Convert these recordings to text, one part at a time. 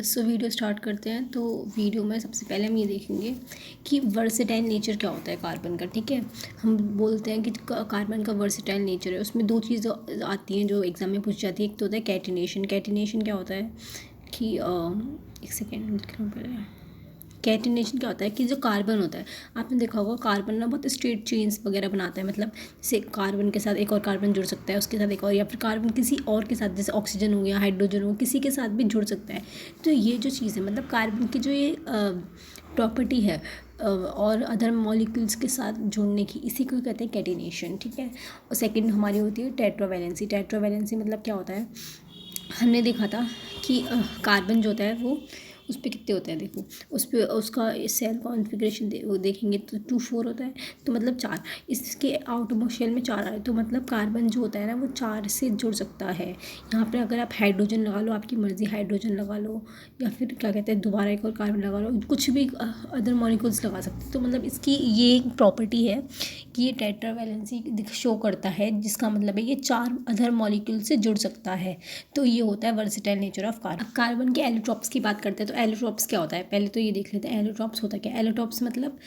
So video start करते हैं। तो वीडियो में सबसे पहले हम ये देखेंगे कि वर्सेटाइल नेचर क्या होता है कार्बन का। ठीक है, हम बोलते हैं कि कार्बन का वर्सेटाइल नेचर है। उसमें दो चीज़ आती हैं जो एग्जाम में पूछ जाती है। एक तो होता है कैटिनेशन। कैटिनेशन क्या होता है कि एक सेकेंड लिखना पड़ेगा। कैटिनेशन क्या होता है कि जो कार्बन होता है, आपने देखा होगा कार्बन ना बहुत स्ट्रेट चेन्स वगैरह बनाता है। मतलब जैसे कार्बन के साथ एक और कार्बन जुड़ सकता है, उसके साथ एक और, या फिर कार्बन किसी और के साथ, जैसे ऑक्सीजन हो गया, हाइड्रोजन हो, किसी के साथ भी जुड़ सकता है। तो ये जो चीज़ है, मतलब कार्बन की जो ये प्रॉपर्टी है और अदर मॉलिक्यूल्स के साथ जुड़ने की, इसी को कहते हैं कैटिनेशन। ठीक है, और सेकेंड हमारी होती है टेट्रावैलेंसी। टेट्रावैलेंसी मतलब क्या होता है, हमने देखा था कि कार्बन जो होता है वो उस पर कितने होते हैं, देखो उस पर उसका सेल कॉन्फ़िगरेशन वो देखेंगे तो 2 4 होता है। तो मतलब 4, इसके आउटरमोस्ट शेल में 4 आए, तो मतलब कार्बन जो होता है ना वो 4 से जुड़ सकता है। यहाँ पे अगर आप हाइड्रोजन लगा लो, आपकी मर्ज़ी, हाइड्रोजन लगा लो, या फिर क्या कहते हैं दोबारा एक और कार्बन लगा लो, कुछ भी अदर मॉलिक्यूल्स लगा सकते हैं। तो मतलब इसकी ये एक प्रॉपर्टी है कि ये टेट्रावैलेंसी शो करता है, जिसका मतलब है ये 4 अदर मॉलिक्यूल से जुड़ सकता है। तो ये होता है versatile nature of carbon. Carbon के एलोट्रॉप्स की बात करते हैं। तो एलोट्रॉप्स क्या होता है, पहले तो ये देख लेते हैं एलोट्रॉप्स होता क्या है। एलोट्रॉप्स मतलब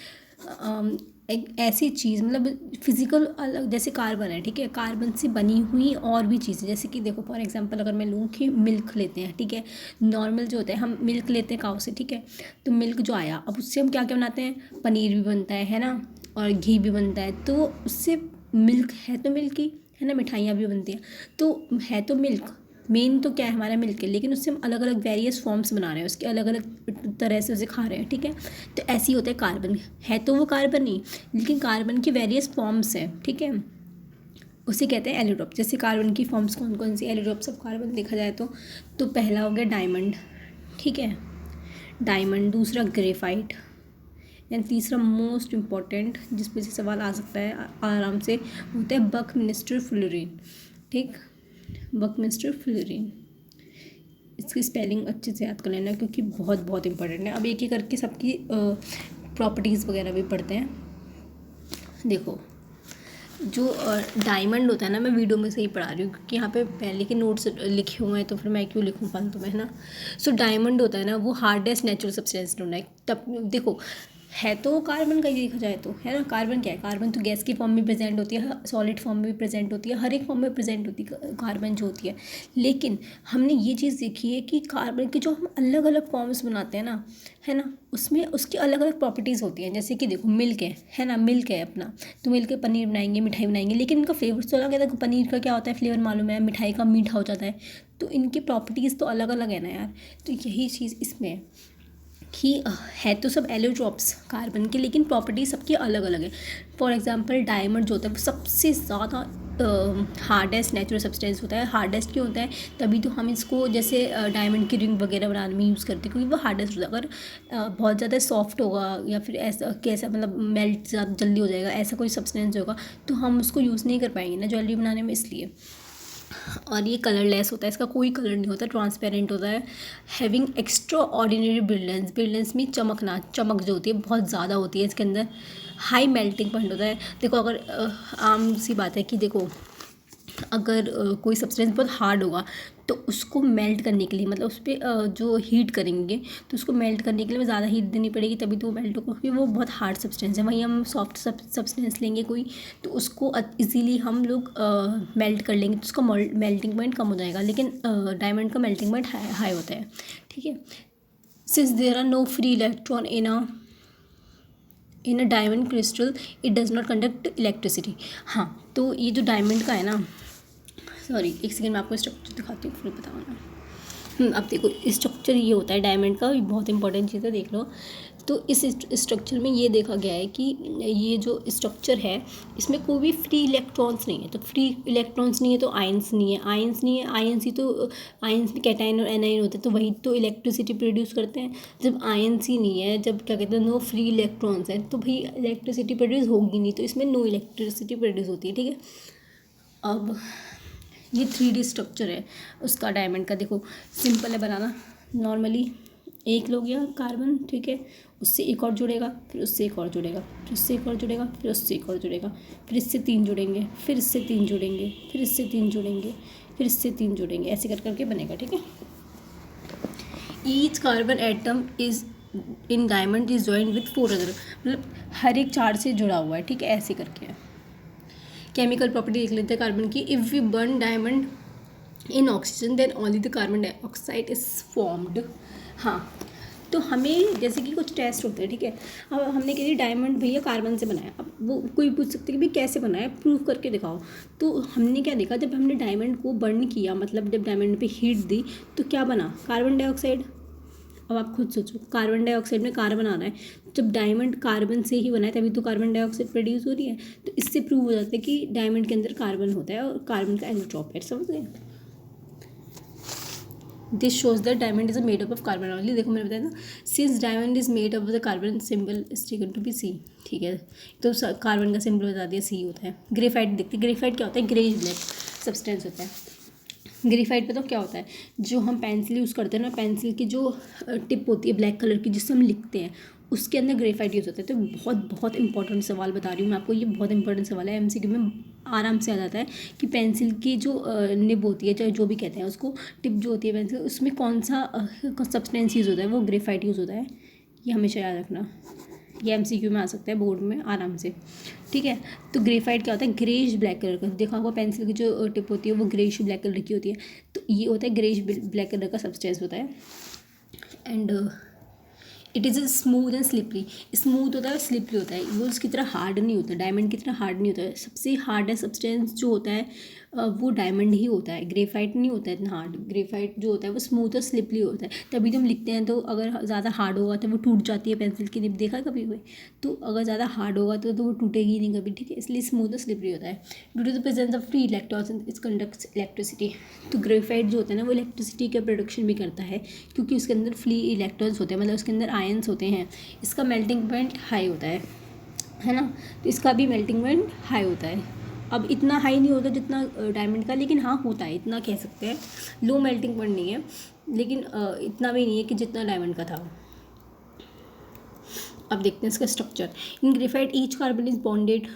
एक ऐसी चीज़, मतलब फिजिकल अलग, जैसे कार्बन है, ठीक है, कार्बन से बनी हुई और भी चीज़ें, जैसे कि देखो फॉर एग्जांपल अगर मैं लूँ कि मिल्क लेते हैं, ठीक है, नॉर्मल जो होता है हम मिल्क लेते हैं काऊ से, ठीक है, तो मिल्क जो आया, अब उससे हम क्या क्या बनाते हैं, पनीर भी बनता है ना, और घी भी बनता है। तो उससे मिल्क है तो मिल्क ही है ना, मिठाइयाँ भी बनती हैं, तो है तो मिल्क, मेन तो क्या है हमारा मिल्क है, लेकिन उससे हम अलग अलग वेरियस फॉर्म्स बना रहे हैं, उसके अलग अलग तरह से उसे खा रहे हैं। ठीक है, तो ऐसे ही होता है कार्बन, है तो वो कार्बन ही, लेकिन कार्बन की वेरियस फॉर्म्स हैं। ठीक है, उसे कहते हैं एलोट्रॉप। जैसे कार्बन की फॉर्म्स कौन कौन सी, एलोट्रॉप्स ऑफ कार्बन देखा जाए तो पहला हो गया डायमंड, ठीक है, डायमंड, दूसरा ग्रेफाइट, एंड तीसरा मोस्ट इम्पॉर्टेंट जिस पे से सवाल आ सकता है आराम से, होता है बकमिस्टर फ्लोरीन। ठीक, बकमिस्टर फ्लोरीन, इसकी स्पेलिंग अच्छे से याद कर लेना क्योंकि बहुत बहुत इंपॉर्टेंट है। अब एक एक करके सबकी प्रॉपर्टीज़ वगैरह भी पढ़ते हैं। देखो जो डायमंड होता है ना, मैं वीडियो में से ही पढ़ा रही हूँ क्योंकि यहाँ पे पहले के नोट्स लिखे हुए हैं, तो फिर मैं क्यों लिखूँ फालतू में, है ना। सो डायमंड होता है ना वो हार्डेस्ट नेचुरल सब्सटेंस ढूंढना है। तब देखो है तो कार्बन का ही देखा जाए तो, है ना, कार्बन क्या है, कार्बन तो गैस की फॉर्म में प्रेजेंट होती है, सॉलिड फॉर्म में भी प्रेजेंट होती है, हर एक फॉर्म में प्रेजेंट होती है कार्बन जो होती है। लेकिन हमने ये चीज़ देखी है कि कार्बन के जो हम अलग अलग फॉर्म्स बनाते हैं ना, है ना, उसमें उसकी अलग अलग प्रॉपर्टीज़ होती हैं। जैसे कि देखो मिल्क है ना, मिल्क है अपना, तो मिल्क के पनीर बनाएंगे, मिठाई बनाएंगे, लेकिन इनका फ्लेवर तो अलग है। देखो पनीर का क्या होता है फ्लेवर मालूम है, मिठाई का मीठा हो जाता है, तो इनकी प्रॉपर्टीज़ तो अलग अलग है ना यार। तो यही चीज़ इसमें है कि है तो सब एलोट्रॉप्स कार्बन के, लेकिन प्रॉपर्टी सबकी अलग अलग है। फॉर एग्जांपल डायमंड जो होता है वो सबसे ज़्यादा हार्डेस्ट नेचुरल सब्सटेंस होता है। हार्डेस्ट क्यों होता है, तभी तो हम इसको जैसे डायमंड की रिंग वगैरह बनाने में यूज़ करते हैं, क्योंकि वो हार्डेस्ट होता है। अगर बहुत ज़्यादा सॉफ्ट होगा या फिर ऐसा कैसा, मतलब मेल्ट जल्दी हो जाएगा, ऐसा कोई सब्सटेंस होगा तो हम उसको यूज़ नहीं कर पाएंगे ना ज्वेलरी बनाने में, इसलिए। और ये कलरलेस होता है, इसका कोई कलर नहीं होता, ट्रांसपेरेंट होता है। Having extra ordinary brilliance, brilliance में चमकना, चमक जो होती है बहुत ज़्यादा होती है इसके अंदर। हाई मेल्टिंग पॉइंट होता है। देखो अगर आम सी बात है कि देखो अगर कोई सब्सटेंस बहुत हार्ड होगा तो उसको मेल्ट करने के लिए, मतलब उस पर जो हीट करेंगे तो उसको मेल्ट करने के लिए ज़्यादा हीट देनी पड़ेगी, तभी तो वो मेल्ट होगा, क्योंकि वो बहुत हार्ड सब्सटेंस है। वहीं हम सॉफ्ट सब्सटेंस लेंगे कोई, तो उसको इजीली हम लोग मेल्ट कर लेंगे, तो उसका मेल्टिंग पॉइंट कम हो जाएगा, लेकिन डायमंड का मेल्टिंग पॉइंट हाई होता है। ठीक है, since there are no free electron in a diamond crystal it does not conduct electricity. हाँ, तो ये जो डायमंड का है ना, सॉरी एक सेकेंड मैं आपको स्ट्रक्चर दिखाती हूँ फिर बताऊँगा। अब देखो स्ट्रक्चर ये होता है डायमंड का, ये बहुत इंपॉर्टेंट चीज़ है, देख लो। तो इस स्ट्रक्चर में ये देखा गया है कि ये जो स्ट्रक्चर है इसमें कोई भी फ्री इलेक्ट्रॉन्स नहीं है। तो फ्री इलेक्ट्रॉन्स नहीं है तो आयंस नहीं है, आयंस नहीं है, आयंस ही तो, आयंस में कैटाइन और एनाइन होते हैं, तो वही तो इलेक्ट्रिसिटी प्रोड्यूस करते हैं। जब आयंस ही नहीं है, जब क्या कहते हैं नो फ्री इलेक्ट्रॉन्स हैं, तो भाई इलेक्ट्रिसिटी प्रोड्यूस होगी नहीं, तो इसमें नो इलेक्ट्रिसिटी प्रोड्यूस होती है। ठीक है, अब ये 3D स्ट्रक्चर है उसका डायमंड का। देखो सिंपल है बनाना, नॉर्मली एक लोग गया कार्बन, ठीक है, उससे एक और जुड़ेगा, फिर उससे एक और जुड़ेगा, फिर उससे एक और जुड़ेगा, फिर उससे एक और जुड़ेगा, फिर इससे 3 जुड़ेंगे, फिर इससे 3 जुड़ेंगे, फिर इससे 3 जुड़ेंगे, फिर इससे 3 जुड़ेंगे, ऐसे कर करके बनेगा। ठीक है, each carbon atom is in diamond is joined with 4 other, मतलब हर एक 4 से जुड़ा हुआ है, ठीक है, ऐसे करके है। केमिकल प्रॉपर्टी देख लेते हैं कार्बन की। If we burn diamond in oxygen then only the carbon dioxide is formed. हाँ, तो हमें जैसे कि कुछ टेस्ट होते हैं, ठीक है, अब हमने कह दिया डायमंड भैया कार्बन से बनाया, अब वो कोई पूछ सकते हैं कि भाई कैसे बनाया, प्रूव करके दिखाओ। तो हमने क्या देखा, जब हमने डायमंड को बर्न किया, मतलब जब डायमंड पे हीट दी तो क्या बना, कार्बन डाइऑक्साइड। अब आप खुद सोचो, कार्बन डाइऑक्साइड में कार्बन आ रहा है, जब डायमंड कार्बन से ही बना है तभी तो कार्बन डाइऑक्साइड प्रोड्यूस हो रही है। तो इससे प्रूव हो जाता है कि डायमंड के अंदर कार्बन होता है और कार्बन का एलोट्रॉप है, समझ गए। This shows that diamond is made up of carbon only. देखो मैंने बताया था, since diamond is made up of the carbon symbol is taken to be C, ठीक है, तो कार्बन का सिंबल बता दिया सी होता है। ग्रेफाइट देखते, ग्रेफाइट क्या होता है, ग्रेज ब्लैक सब्सटेंस होता है। ग्रेफाइट पे तो क्या होता है, जो हम पेंसिल यूज़ करते हैं ना, पेंसिल की जो टिप होती है ब्लैक कलर की जिससे हम लिखते हैं, उसके अंदर ग्रेफाइट यूज़ होता है। तो बहुत बहुत इंपॉर्टेंट सवाल बता रही हूँ मैं आपको, ये बहुत इंपॉर्टेंट सवाल है, एमसीक्यू में आराम से आ जाता है कि पेंसिल की जो निब होती है, चाहे जो भी कहते हैं उसको, टिप जो होती है पेंसिल, उसमें कौन सा सब्सटेंस यूज़ होता है, वो ग्रेफाइट यूज़ होता है। ये हमेशा याद रखना, ये एमसीक्यू में आ सकता है बोर्ड में आराम से, ठीक है। तो ग्रेफाइट क्या होता है, ग्रेइश ब्लैक कलर का, देखा होगा पेंसिल की जो टिप होती है वो ग्रेइश ब्लैक कलर की होती है, तो ये होता है ग्रेइश ब्लैक कलर का सब्सटेंस होता है। And it is smooth and slippery, smooth होता है, स्लिपरी होता है, वो उसकी तरह हार्ड नहीं होता, डायमंड की तरह हार्ड नहीं होता है। सबसे हार्डेस्ट सब्सटेंस जो होता है वो डायमंड ही होता है, ग्रेफाइट नहीं होता है इतना हार्ड। ग्रेफाइट जो होता है वो स्मूथ और स्लिपरी होता है, तभी तो हम लिखते हैं, तो अगर ज़्यादा हार्ड होगा तो वो टूट जाती है पेंसिल की निब, देखा कभी हुए, तो अगर ज़्यादा हार्ड होगा तो वो टूटेगी नहीं कभी, ठीक है, इसलिए स्मूथ और स्लिपरी होता है। Due to the presence of free electrons it conducts electricity, तो ग्रेफाइट जो होता है ना वो इलेक्ट्रिसिटी का प्रोडक्शन भी करता है, क्योंकि उसके अंदर फ्री इलेक्ट्रॉन्स होते हैं, मतलब उसके अंदर आयंस होते हैं। इसका मेल्टिंग पॉइंट हाई होता है ना, तो इसका भी मेल्टिंग पॉइंट हाई होता है। अब इतना हाई नहीं होता जितना डायमंड का, लेकिन हाँ होता है, इतना कह सकते हैं। लो मेल्टिंग पॉइंट नहीं है, लेकिन इतना भी नहीं है कि जितना डायमंड का था। अब देखते हैं इसका structure. In graphite each carbon is bonded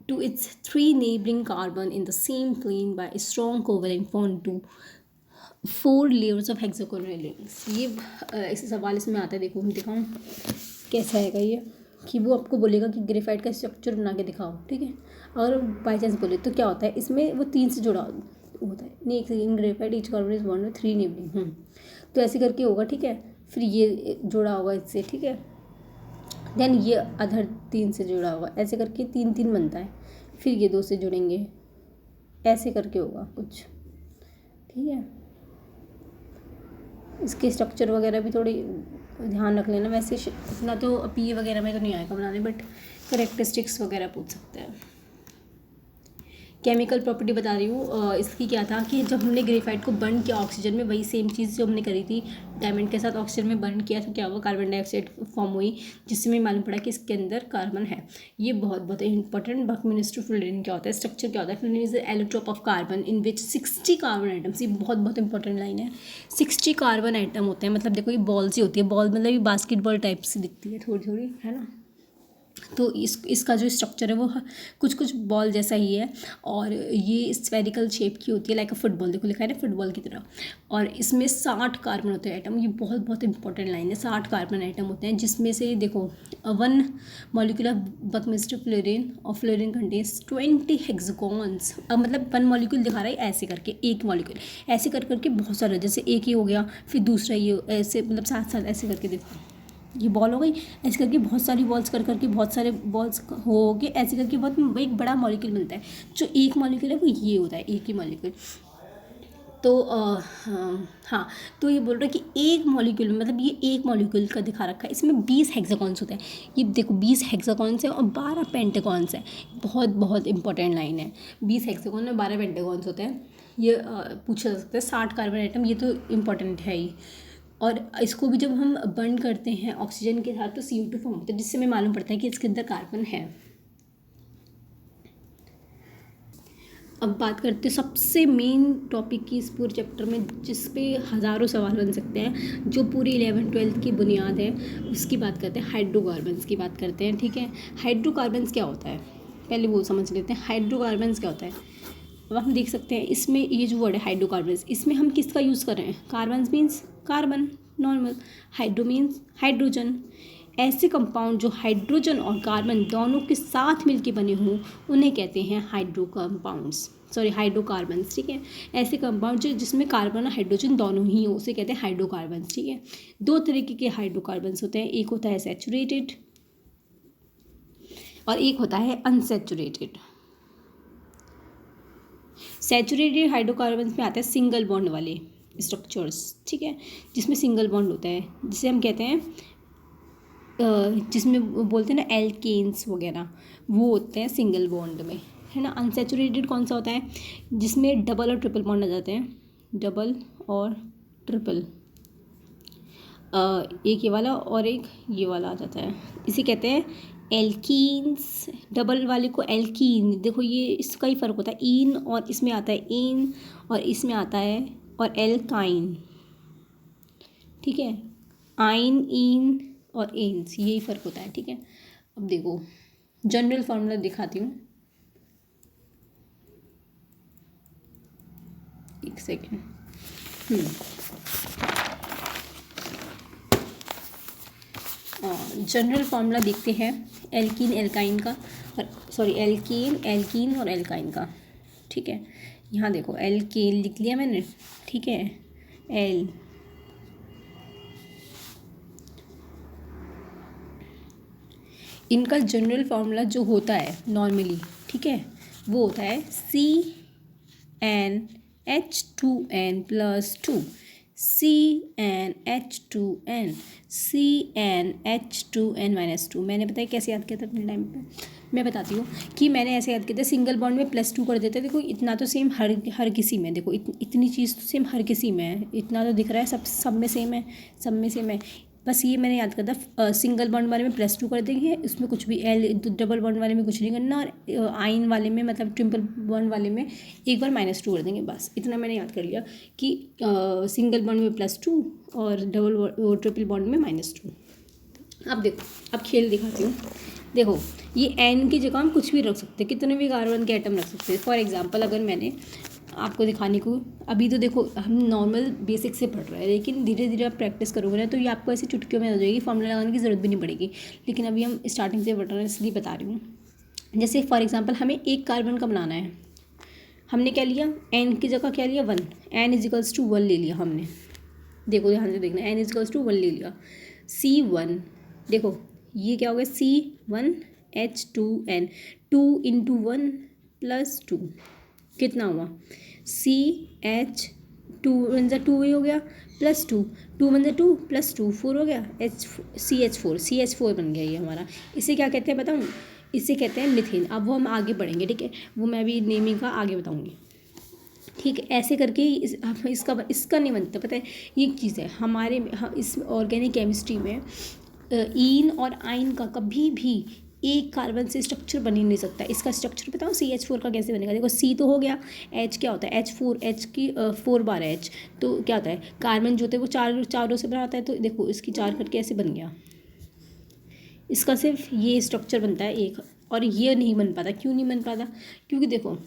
to its 3 neighboring carbon in the same plane by a strong covalent bond to 4 layers of hexagonal rings। ये ऐसे सवाल इसमें आता है, देखो हम दिखाऊँ कैसा आएगा ये, कि वो आपको बोलेगा कि ग्रेफाइट का स्ट्रक्चर बना के दिखाओ, ठीक है। अगर बाई चांस बोले तो क्या होता है, इसमें वो 3 से जुड़ा होता है, नहीं, एक second, graphite each carbon is bonded 3 neighbouring, तो ऐसे करके होगा, ठीक है। फिर ये जुड़ा होगा इससे, ठीक है, देन ये अदर 3 से जुड़ा होगा, ऐसे करके 3 बनता है। फिर ये 2 से जुड़ेंगे, ऐसे करके होगा कुछ, ठीक है। इसके स्ट्रक्चर वगैरह भी थोड़ी ध्यान रख लेना। वैसे इतना तो पी वगैरह में तो नहीं आएगा बनाने, बट करेक्टरिस्टिक्स वगैरह पूछ सकते हैं। केमिकल प्रॉपर्टी बता रही हूँ इसकी, क्या था कि जब हमने ग्रेफाइट को बर्न किया ऑक्सीजन में, वही सेम चीज़ जो हमने करी थी डायमंड के साथ, ऑक्सीजन में बर्न किया तो क्या हुआ, कार्बन डाइऑक्साइड फॉर्म हुई, जिससे हमें मालूम पड़ा कि इसके अंदर कार्बन है। ये बहुत बहुत इंपॉर्टेंट। बकमिंस्टर फ्लोरीन क्या होता है, स्ट्रक्चर क्या होता है, fluorine is allotrope of carbon in which 60 carbon atoms, ये बहुत बहुत इंपॉर्टेंट लाइन है। 60 कार्बन आइटम होते हैं, मतलब देखो ये बॉल सी होती है, बॉल मतलब ये बास्केटबॉल टाइप से दिखती है थोड़ी थोड़ी, है ना। तो इसका जो स्ट्रक्चर है वो कुछ कुछ बॉल जैसा ही है, और ये स्फेरिकल शेप की होती है, लाइक अ फुटबॉल, देखो लिखा है ना फुटबॉल की तरह। और इसमें 60 कार्बन होते हैं आइटम, ये बहुत बहुत इंपॉर्टेंट लाइन है। 60 कार्बन आइटम होते हैं, जिसमें से देखो 1 मॉलिक्यूल ऑफ बकमिंस्टर फ्लोरीन और फ्लोरीन कंटेन्स 20 हेक्सागॉन्स। अब मतलब 1 मॉलिक्यूल दिखा रहा है ऐसे करके, एक मॉलिक्यूल ऐसे कर करके बहुत सारा, जैसे एक ही हो गया फिर दूसरा ये ऐसे, मतलब साथ साथ ऐसे करके देखो, ये बॉल हो गई, ऐसे करके बहुत सारी बॉल्स कर करके, बहुत सारे बॉल्स हो के ऐसे करके बहुत एक बड़ा मॉलिक्यूल मिलता है। जो एक मॉलिक्यूल है वो ये होता है, एक ही मॉलिक्यूल। तो हाँ, तो ये बोल रहा है कि एक मॉलिक्यूल, मतलब ये एक मॉलिक्यूल का दिखा रखा है, इसमें 20 हेक्सागॉन्स होते हैं। ये देखो 20 हेक्सागॉन्स है और 12 पेंटागॉन्स है, बहुत बहुत इंपॉर्टेंट लाइन है। 20 हेक्सागॉन और 12 पेंटागॉन्स होते हैं, ये पूछा जा सकता है। 60 कार्बन आइटम, ये तो इम्पॉर्टेंट है ही। और इसको भी जब हम बर्न करते हैं ऑक्सीजन के साथ तो CO2 फॉर्म होता है, जिससे हमें मालूम पड़ता है कि इसके अंदर कार्बन है। अब बात करते हैं सबसे मेन टॉपिक की इस पूरे चैप्टर में, जिस पे हज़ारों सवाल बन सकते हैं, जो पूरी 11th-12th की बुनियाद है, उसकी बात करते हैं। हाइड्रोकार्बन्स की बात करते हैं, ठीक है। हाइड्रोकार्बन्स क्या होता है, पहले वो समझ लेते हैं। हाइड्रोकार्बन्स क्या होता है, अब हम देख सकते हैं इसमें ये जो वर्ड है हाइड्रोकार्बन्स, इसमें हम किसका यूज़ कर रहे हैं, carbons means carbon, normal. Hydro means hydrogen. ऐसे कंपाउंड जो हाइड्रोजन और कार्बन दोनों के साथ मिलके बने हों उन्हें कहते हैं हाइड्रोकार्बन्स, ठीक है। ऐसे कंपाउंड जो जिसमें कार्बन और हाइड्रोजन दोनों ही हो उसे कहते हैं हाइड्रोकार्बन्स, ठीक है। दो तरीके के हाइड्रोकार्बन्स होते हैं, एक होता है सैचुरेटेड और एक होता है अनसैचुरेटेड। सैचुरेटेड हाइड्रोकार्बन्स में आता है सिंगल बॉन्ड वाले स्ट्रक्चर्स, ठीक है, जिसमें सिंगल बॉन्ड होता है, जिसे हम कहते हैं जिसमें बोलते हैं ना एल्केन्स वगैरह, वो होते हैं सिंगल बॉन्ड में, है ना। अनसैचुरेटेड कौन सा होता है, जिसमें डबल और ट्रिपल बॉन्ड आ जाते हैं, डबल और ट्रिपल, एक ये वाला और एक ये वाला आ जाता है, इसे कहते हैं एल्कीन्स। डबल वाले को एल्कीन, देखो ये इसका ही फ़र्क होता है, इन और इसमें आता है इन और इसमें आता है और एल्काइन, ठीक है। आइन, इन और एन्स, यही फ़र्क होता है, ठीक है। अब देखो जनरल फार्मूला दिखाती हूँ, एक सेकेंड। जनरल फार्मूला देखते हैं एल्कीन एल्काइन का, और सॉरी एल्कीन और एल्काइन का, ठीक है। यहाँ देखो एल्केन लिख लिया मैंने, ठीक है। एल इनका जनरल फार्मूला जो होता है नॉर्मली, ठीक है, वो होता है CnH2n + 2, CnH2n, CnH2n - 2। मैंने बताया कैसे याद किया था अपने टाइम पे, मैं बताती हूँ कि मैंने ऐसे याद किया था, सिंगल बॉन्ड में +2 कर देते। देखो इतना तो सेम हर किसी में, देखो इतनी चीज़ तो सेम हर किसी में है, इतना तो दिख रहा है, सब में सेम है, सब में सेम है। बस ये मैंने याद करता, सिंगल बॉन्ड वाले में +2 कर देंगे, उसमें कुछ भी डबल बॉन्ड वाले में कुछ नहीं करना, और आइन वाले में मतलब ट्रिपल बॉन्ड वाले में एक बार -2 कर देंगे, बस इतना मैंने याद कर लिया कि सिंगल बॉन्ड में +2 और ट्रिपल बॉन्ड में -2। अब देखो, अब खेल दिखाती हूँ। देखो ये n की जगह हम कुछ भी रख सकते हैं, कितने भी कार्बन के एटम रख सकते हैं। फॉर एग्जांपल अगर मैंने आपको दिखाने को, अभी तो देखो हम नॉर्मल बेसिक से पढ़ रहे हैं, लेकिन धीरे धीरे आप प्रैक्टिस करोगे ना तो ये आपको ऐसे चुटकियों में हो जाएगी, फॉर्मूला लगाने की ज़रूरत भी नहीं पड़ेगी। लेकिन अभी हम स्टार्टिंग से पढ़ रहे हैं इसलिए बता रही हूँ। जैसे फॉर एग्जाम्पल हमें एक कार्बन का बनाना है, हमने क्या लिया, n की जगह क्या लिया 1, n = 1 ले लिया हमने। देखो ध्यान से देखना, n = 1 ले लिया। C1, देखो ये क्या हो गया, C1H2n, 2 × 1 + 2 कितना हुआ, CH2 1 = 2 ही हो गया, +2, 2 1 = 2 +2 4 हो गया, CH4 बन गया ये हमारा। इसे क्या कहते हैं बताऊँ, इसे कहते हैं मीथेन। अब वो हम आगे बढ़ेंगे, ठीक है, वो मैं अभी नेमिंग का आगे बताऊँगी, ठीक है। ऐसे करके इसका नहीं बनता, पता है ये एक चीज़ है हमारे इस ऑर्गेनिक केमिस्ट्री में, इन और आइन का कभी भी एक कार्बन से स्ट्रक्चर बन ही नहीं सकता। इसका स्ट्रक्चर बताओ CH4 का कैसे बनेगा। देखो C तो हो गया, H क्या होता है, H4, H की 4 बार H, तो क्या होता है कार्बन जो होते हैं वो चारों से बनाता है, तो देखो इसकी 4 करके ऐसे बन गया। इसका सिर्फ ये स्ट्रक्चर बनता है एक, और ये नहीं बन पाता। क्यों नहीं बन पाता, क्योंकि देखो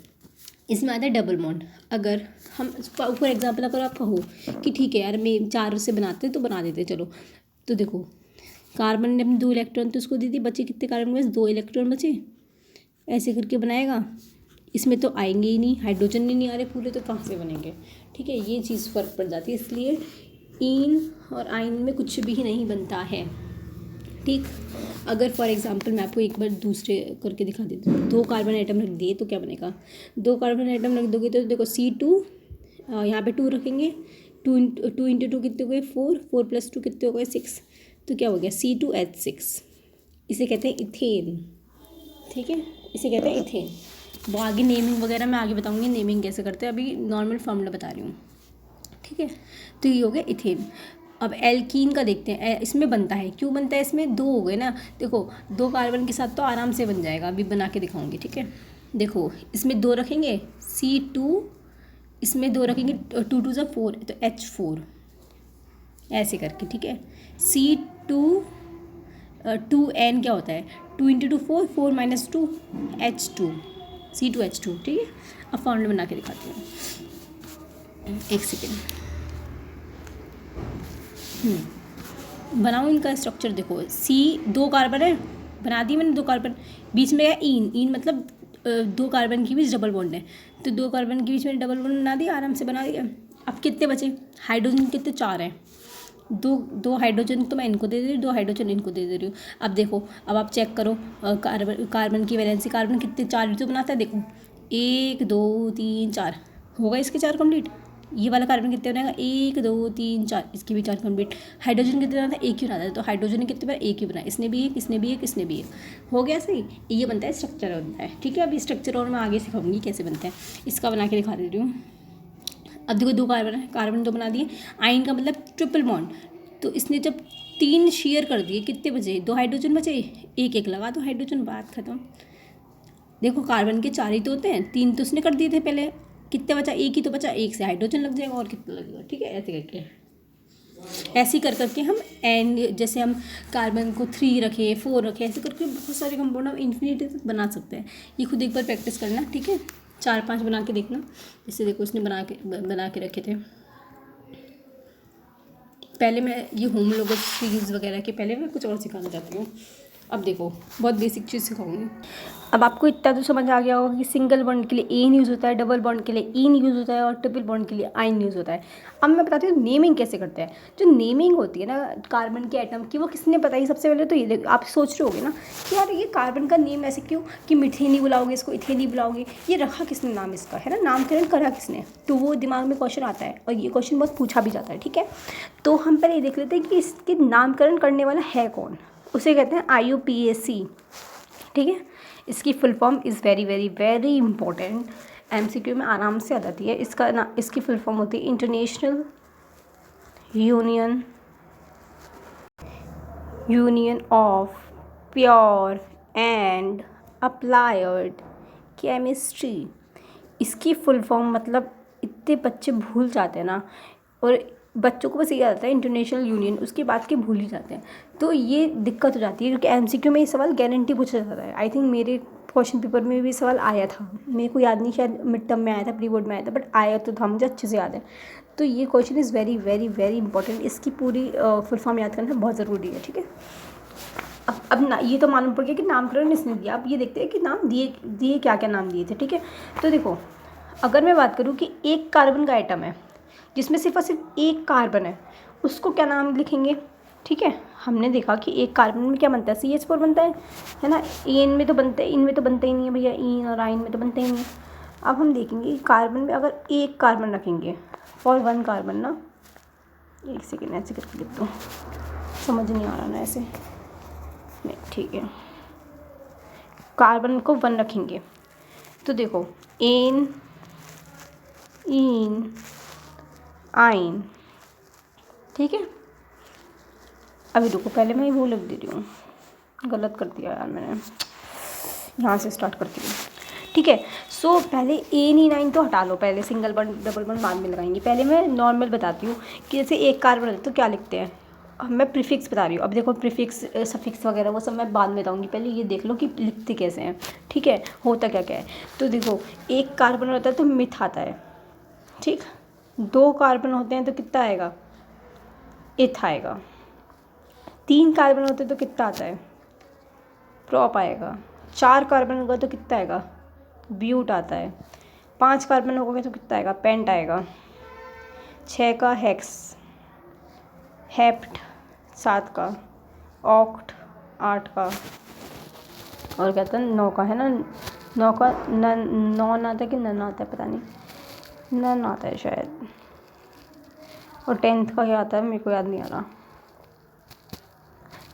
इसमें आता है डबल बॉन्ड। अगर हम फॉर एग्जांपल अगर आप कहो कि ठीक है यार मैं 4 से बनाते तो बना देते, चलो, तो देखो कार्बन ने अपने 2 इलेक्ट्रॉन तो उसको दे दी, बचे कितने कार्बन के पास, 2 इलेक्ट्रॉन बचे, ऐसे करके बनाएगा। इसमें तो आएंगे ही नहीं, हाइड्रोजन ही नहीं आ रहे पूरे, तो कहाँ से बनेंगे, ठीक है। ये चीज़ फ़र्क पड़ जाती है, इसलिए इन और आइन में कुछ भी नहीं बनता है, ठीक। अगर फॉर एग्जांपल मैं आपको एक बार दूसरे करके दिखा देती हूँ, 2 कार्बन आइटम रख दिए तो क्या बनेगा, 2 कार्बन आइटम रख दोगे तो देखो C2, यहाँ पे 2 रखेंगे, 2 × 2 कितने हो गए 4, 4 + 2 कितने हो गए 6, तो क्या हो गया C2H6। इसे कहते हैं इथेन, ठीक है, इसे कहते हैं इथेन। वो आगे नेमिंग वगैरह मैं आगे बताऊँगी नेमिंग कैसे करते हैं, अभी नॉर्मल फार्मूला बता रही हूँ, ठीक है। तो ये हो गया इथेन। अब एल्कीन का देखते हैं, इसमें बनता है, क्यों बनता है, इसमें 2 हो गए ना, देखो 2 कार्बन के साथ तो आराम से बन जाएगा, अभी बना के दिखाऊंगी, ठीक है। देखो इसमें 2 रखेंगे C2, इसमें 2 रखेंगे, 2 × 2 = 4, तो H4 ऐसे करके, ठीक है। C2 2n क्या होता है, 2 × 2 4, 4 - 2 H2, C2H2, ठीक है। अब फॉर्मूला बना के दिखाती हूँ, एक सेकेंड। बनाओ इनका स्ट्रक्चर। देखो दो कार्बन है, बना दी मैंने दो कार्बन, बीच में है इन मतलब दो कार्बन के बीच डबल बॉन्ड है, तो दो कार्बन के बीच में डबल बॉन्ड बना दिया, आराम से बना दिया। अब कितने बचे हाइड्रोजन, कितने 4 हैं, दो हाइड्रोजन तो मैं इनको दे दे रही हूँ, 2 हाइड्रोजन इनको दे दे रही हूँ। अब देखो, अब आप चेक करो कार्बन की वैलेंसी, कार्बन कितने 4 तो बनाता है। देखो 1 2 3 4 होगा इसके 4 कंप्लीट। ये वाला कार्बन कितने बनाएगा 1 2 3 4, इसके भी 4 कंप्लीट। हाइड्रोजन कितने बनाता है, एक ही बनाता है, तो हाइड्रोजन ने कितने बार एक ही बनाया, इसने भी एक, इसने भी एक, इसने भी एक, हो गया सही। ये बनता है स्ट्रक्चर बनता है। ठीक है, अभी स्ट्रक्चर और मैं आगे सिखाऊंगी कैसे बनते हैं, इसका बना के दिखा दे रही हूँ। अब देखो 2 कार्बन है, कार्बन 2 बना दिए। आयन का मतलब ट्रिपल बॉन्ड, तो इसने जब 3 शेयर कर दिए, कितने बचे 2 हाइड्रोजन बचे, एक एक लगा दो हाइड्रोजन, बात खत्म। देखो कार्बन के 4 ही तो होते हैं, 3 तो उसने कर दिए थे पहले, कितने बचा, एक ही तो बचा, एक से हाइड्रोजन लग जाएगा और कितना लगेगा। ठीक है, ऐसे करके ऐसे कर करके हम एन, जैसे हम कार्बन को 3 रखे 4 रखे, ऐसे करके बहुत सारे कंपाउंड हम इन्फिनिटी तक बना सकते हैं। ये खुद एक बार प्रैक्टिस करना, ठीक है, 4-5 बना के देखना। जैसे देखो इसने बना के रखे थे। पहले मैं ये होम लोगो सीरीज़ वगैरह के पहले मैं कुछ और सिखाना चाहती हूँ। अब देखो बहुत बेसिक चीज़ सिखाऊंगी। अब आपको इतना तो समझ आ गया होगा कि सिंगल बॉन्ड के लिए एन यूज़ होता है, डबल बॉन्ड के लिए इन यूज़ होता है और ट्रिपल बॉन्ड के लिए आइन यूज़ होता है। अब मैं बताती हूँ नेमिंग कैसे करते हैं। जो नेमिंग होती है ना कार्बन के एटम की, वो किसने बताई सबसे पहले, तो ये आप सोच रहे होगे ना कि यार ये कार्बन का नेम ऐसे क्यों, कि मीथेन नहीं बुलाओगे इसको, इथेन नहीं बुलाओगे, ये रखा किसने नाम इसका, है ना, नामकरण करा किसने, तो वो दिमाग में क्वेश्चन आता है और ये क्वेश्चन बहुत पूछा भी जाता है। ठीक है, तो हम पहले ये देख लेते हैं कि इसके नामकरण करने वाला है कौन, उसे कहते हैं IUPAC। ठीक है, इसकी full form is very very very important, MCQ में आराम से आ जाती है। इसकी फुल फॉर्म होती है international union of pure and applied chemistry. इसकी फुल फॉर्म मतलब इतने बच्चे भूल जाते हैं ना, और बच्चों को बस ये आता है इंटरनेशनल यूनियन, उसके बाद के भूल ही जाते हैं, तो ये दिक्कत हो जाती है। क्योंकि MCQ में ये सवाल गारंटी पूछा जाता है। आई थिंक मेरे क्वेश्चन पेपर में भी सवाल आया था, मेरे को याद नहीं, शायद मिड टर्म में आया था, प्री बोर्ड में आया था, बट आया तो था, मुझे अच्छे से याद है। तो ये question is very very very important, इसकी पूरी फुल फॉर्म याद करना बहुत ज़रूरी है। ठीक है, अब ना ये तो मालूम पड़ गया कि नामकरण इसने दिया। अब ये देखते हैं कि नाम दिए क्या क्या नाम दिए थे। ठीक है, तो देखो अगर मैं बात करूँ कि एक कार्बन का एटम है जिसमें सिर्फ और सिर्फ एक कार्बन है, उसको क्या नाम लिखेंगे। ठीक है, हमने देखा कि एक कार्बन में क्या बनता है, CH4 बनता है ना, एन में तो बनता है, इनमें तो बनता ही नहीं है भैया, इन और आइन में तो बनता ही नहीं है। अब हम देखेंगे कार्बन में अगर एक कार्बन रखेंगे फॉर 1 कार्बन ना, एक सेकेंड ऐसे करके लिख दो, समझ नहीं आ रहा ना ऐसे, नहीं ठीक है, कार्बन को 1 रखेंगे तो देखो एन इन आइन। ठीक है, अभी रुको, पहले मैं वो लिख दे रही हूँ, गलत कर दिया यार मैंने, यहाँ से स्टार्ट करती हूँ। ठीक है, सो पहले AN तो हटा लो, पहले सिंगल बॉन्ड डबल बॉन्ड बाद में लगाएंगे। पहले मैं नॉर्मल बताती हूँ कि जैसे एक कार्बन है तो क्या लिखते हैं। अब मैं प्रीफिक्स बता रही हूँ। अब देखो प्रीफिक्स सफिक्स वगैरह वो सब मैं बाद में बताऊँगी, पहले ये देख लो कि लिखते कैसे हैं। ठीक है, होता क्या क्या है, तो देखो एक कार्बन होता है तो मिथ आता है। ठीक, 2 कार्बन होते हैं तो कितना आएगा, इथ आएगा। 3 कार्बन होते तो कितना आता है, प्रॉप आएगा। 4 कार्बन होगा तो कितना आएगा, ब्यूट आता है। 5 कार्बन होगा तो कितना आएगा, पेंट आएगा। 6 का हेक्स, हेप्ट 7 का, ऑक्ट 8 का, और कहता है 9 का, है ना, 9 का नॉन आता है कि नन आता है, पता नहीं, नन आता है शायद। और 10th का क्या आता है मेरे को याद नहीं आ रहा,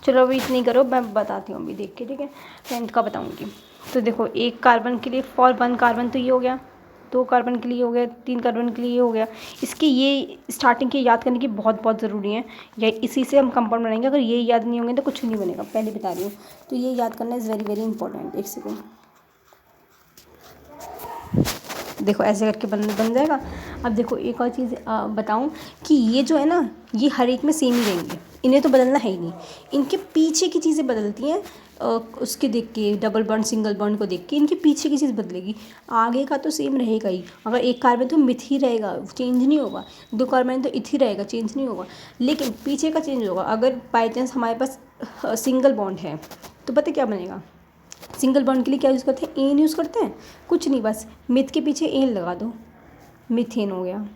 चलो अभी इतनी करो, मैं बताती हूँ अभी देख के। ठीक है, 10th का बताऊँगी। तो देखो एक कार्बन के लिए फॉर 1 कार्बन तो ये हो गया, 2 कार्बन के लिए हो गया, 3 कार्बन के लिए ये हो गया। इसकी ये स्टार्टिंग के याद करने की बहुत बहुत ज़रूरी है, या इसी से हम कंपाउंड बनाएंगे। अगर ये याद नहीं होंगे तो कुछ नहीं बनेगा, पहले बता रही हूँ। तो ये याद करना इज़ वेरी वेरी इंपॉर्टेंट। एक सेकेंड, देखो ऐसे करके बन जाएगा। अब देखो एक और चीज़ बताऊँ कि ये जो है ना, ये हर एक में सेम ही रहेंगे, इन्हें तो बदलना है ही नहीं। इनके पीछे की चीज़ें बदलती हैं, उसके देख के, डबल बॉन्ड सिंगल बॉन्ड को देख के इनके पीछे की चीज़ बदलेगी। आगे का तो सेम रहेगा ही। अगर एक कार्बन तो मिथ ही रहेगा, चेंज नहीं होगा। दो कार्बन तो इथ ही रहेगा, चेंज नहीं होगा। लेकिन पीछे का चेंज होगा। अगर बाई चांस हमारे पास सिंगल बॉन्ड है तो पता क्या बनेगा। सिंगल बॉन्ड के लिए क्या यूज़ करते हैं, एन यूज़ करते हैं। कुछ नहीं, बस मिथ के पीछे एन लगा दो, मीथेन हो गया।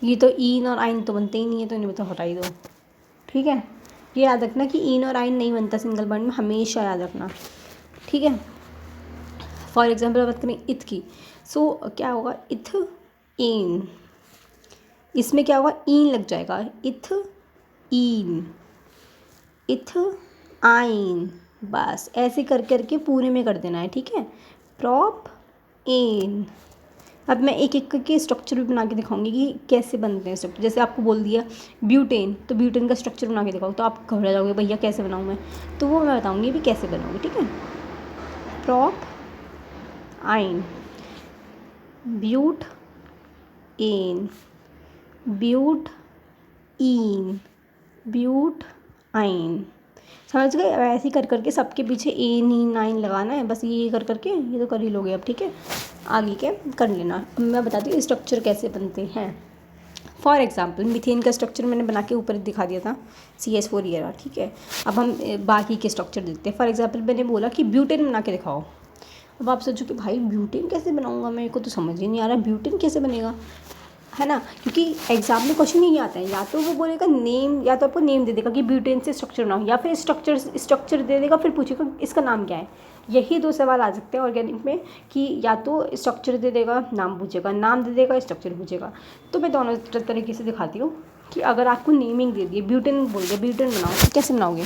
ये तो ईन और आइन तो बनते ही नहीं है, तो इन्हें तो हटा ही दो। ठीक है, ये याद रखना कि ईन और आइन नहीं बनता सिंगल बॉन्ड में, हमेशा याद रखना। ठीक है, फॉर एग्जाम्पल बात करें इथ की, सो क्या होगा, इथ एन, इसमें क्या होगा, ईन लग जाएगा, इथ ईन, इथ आइन। बस ऐसे कर करके पूरे में कर देना है। ठीक है, प्रॉप एन। अब मैं एक एक करके स्ट्रक्चर भी बना के दिखाऊंगी कि कैसे बनते हैं स्ट्रक्चर। जैसे आपको बोल दिया ब्यूटेन, तो ब्यूटेन का स्ट्रक्चर बना के दिखाओ, तो आप घबरा जाओगे भैया कैसे बनाऊँ मैं, तो वो मैं बताऊंगी भी कैसे बनाऊंगी। ठीक है, प्रॉप आइन, ब्यूट एन, ब्यूट ईन, ब्यूट आइन। समझ गए। ऐसे ही कर करके सबके पीछे एन ई नाइन लगाना है, बस ये कर करके ये तो कर ही लोगे अब। ठीक है, आगे के कर लेना। अब मैं बताती हूँ स्ट्रक्चर कैसे बनते हैं। फॉर एग्जाम्पल मीथेन का स्ट्रक्चर मैंने बना के ऊपर दिखा दिया था, CH4 ये रहा। ठीक है, अब हम बाकी के स्ट्रक्चर देखते हैं। फॉर एग्जाम्पल मैंने बोला कि ब्यूटेन बना के दिखाओ। अब आप सोचो कि भाई ब्यूटेन कैसे बनाऊंगा, मेरे को तो समझ ही नहीं आ रहा ब्यूटेन कैसे बनेगा, है ना। क्योंकि एग्जाम में क्वेश्चन ही आता है, या तो वो बोलेगा नेम, या तो आपको नेम दे देगा कि ब्यूटेन से स्ट्रक्चर बनाओ, या फिर स्ट्रक्चर दे देगा, फिर पूछेगा इसका नाम क्या है। यही दो सवाल आ सकते हैं ऑर्गेनिक में, कि या तो स्ट्रक्चर दे देगा, नाम पूछेगा, नाम दे देगा, स्ट्रक्चर पूछेगा। तो मैं दोनों तरीके से दिखाती हूँ कि अगर आपको नेमिंग दे दिए, ब्यूटेन बोल दिया, ब्यूटेन बनाओ, तो कैसे बनाओगे।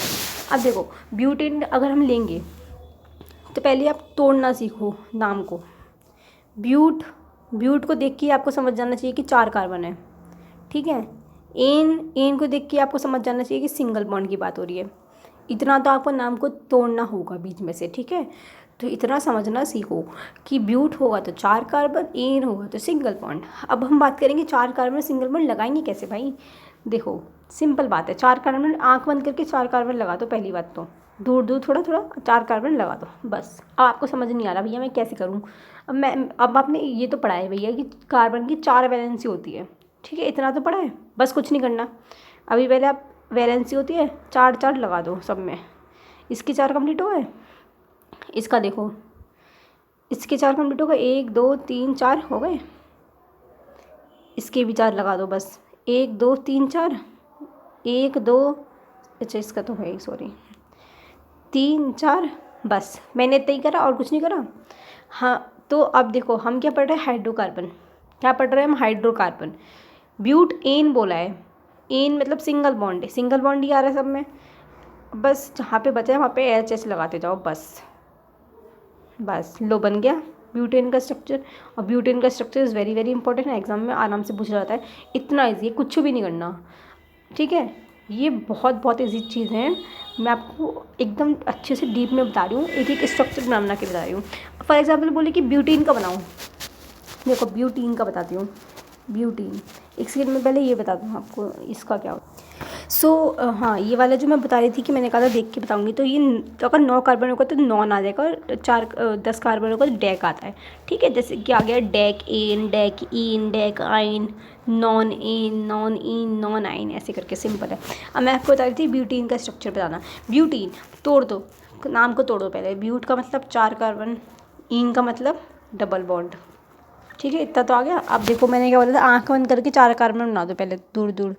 अब देखो ब्यूटेन अगर हम लेंगे तो पहले आप तोड़ना सीखो नाम को। ब्यूट को देख के आपको समझ जाना चाहिए कि 4 कार्बन है। ठीक है, एन को देख के आपको समझ जाना चाहिए कि सिंगल बॉन्ड की बात हो रही है। इतना तो आपको नाम को तोड़ना होगा बीच में से। ठीक है, तो इतना समझना सीखो कि ब्यूट होगा तो 4 कार्बन, एन होगा तो सिंगल बॉन्ड। अब हम बात करेंगे 4 कार्बन सिंगल बॉन्ड लगाएंगे कैसे भाई। देखो सिंपल बात है, 4 कार्बन, आँख बंद करके 4 कार्बन लगा दो। पहली बात तो दूर दूर थोड़ा थोड़ा 4 कार्बन लगा दो बस। अब आपको समझ नहीं आ रहा भैया मैं कैसे करूँ। अब आपने ये तो पढ़ा है भैया कि कार्बन की 4 वैलेंसी होती है। ठीक है, इतना तो पढ़ा है, बस कुछ नहीं करना। अभी पहले आप वैलेंसी होती है 4 लगा दो सब में। इसके 4 कंप्लीट हो गए, इसका देखो, इसके 4 कंप्लीट हो गए, 1 2 3 4 हो गए। इसके भी 4 लगा दो बस, 1 2 3 4, 1 2, अच्छा इसका तो है, सॉरी, 3 4, बस मैंने इतना ही करा और कुछ नहीं करा। हाँ, तो अब देखो हम क्या पढ़ रहे हैं, हाइड्रोकार्बन। क्या पढ़ रहे हैं हम, हाइड्रोकार्बन। ब्यूट एन बोला है, एन मतलब सिंगल बॉन्ड है, सिंगल बॉन्ड ही आ रहा है सब में। बस जहाँ पे बचा है वहाँ पे एच लगाते जाओ बस लो बन गया ब्यूटेन का स्ट्रक्चर। और ब्यूटेन का structure is very very important है, एग्जाम में आराम से पूछा जाता है। इतना ईजी है, कुछ भी नहीं करना। ठीक है, ये बहुत बहुत ईजी चीज़ है। मैं आपको एकदम अच्छे से डीप में बता रही हूँ, एक एक स्ट्रक्चर बना के बता रही हूँ। फॉर एग्जाम्पल बोले कि ब्यूटीन का बनाऊँ, देखो ब्यूटीन का बताती हूँ। ब्यूटीन, एक सेकंड में पहले ये बता दूँ आपको इसका क्या होता है। हाँ, ये वाला जो मैं बता रही थी कि मैंने कहा था देख के बताऊंगी, तो ये अगर 9 कार्बन होगा तो नॉन आ जाएगा, और 10 कार्बन होगा तो डैक आता है। ठीक है, जैसे कि आ गया डैक एन, डैक ईन, डैक आइन, नॉन एन, नॉन ईन, नॉन आइन, ऐसे करके सिंपल है। अब मैं आपको बता रही थी ब्यूटीन का स्ट्रक्चर बताना। ब्यूटीन तोड़ दो, नाम को तोड़ो पहले। ब्यूट का मतलब 4 कार्बन, ईन का मतलब डबल बॉन्ड। ठीक है, इतना तो आ गया। अब देखो मैंने क्या बोला था, आँख बंद करके 4 कार्बन बना दो पहले दूर दूर।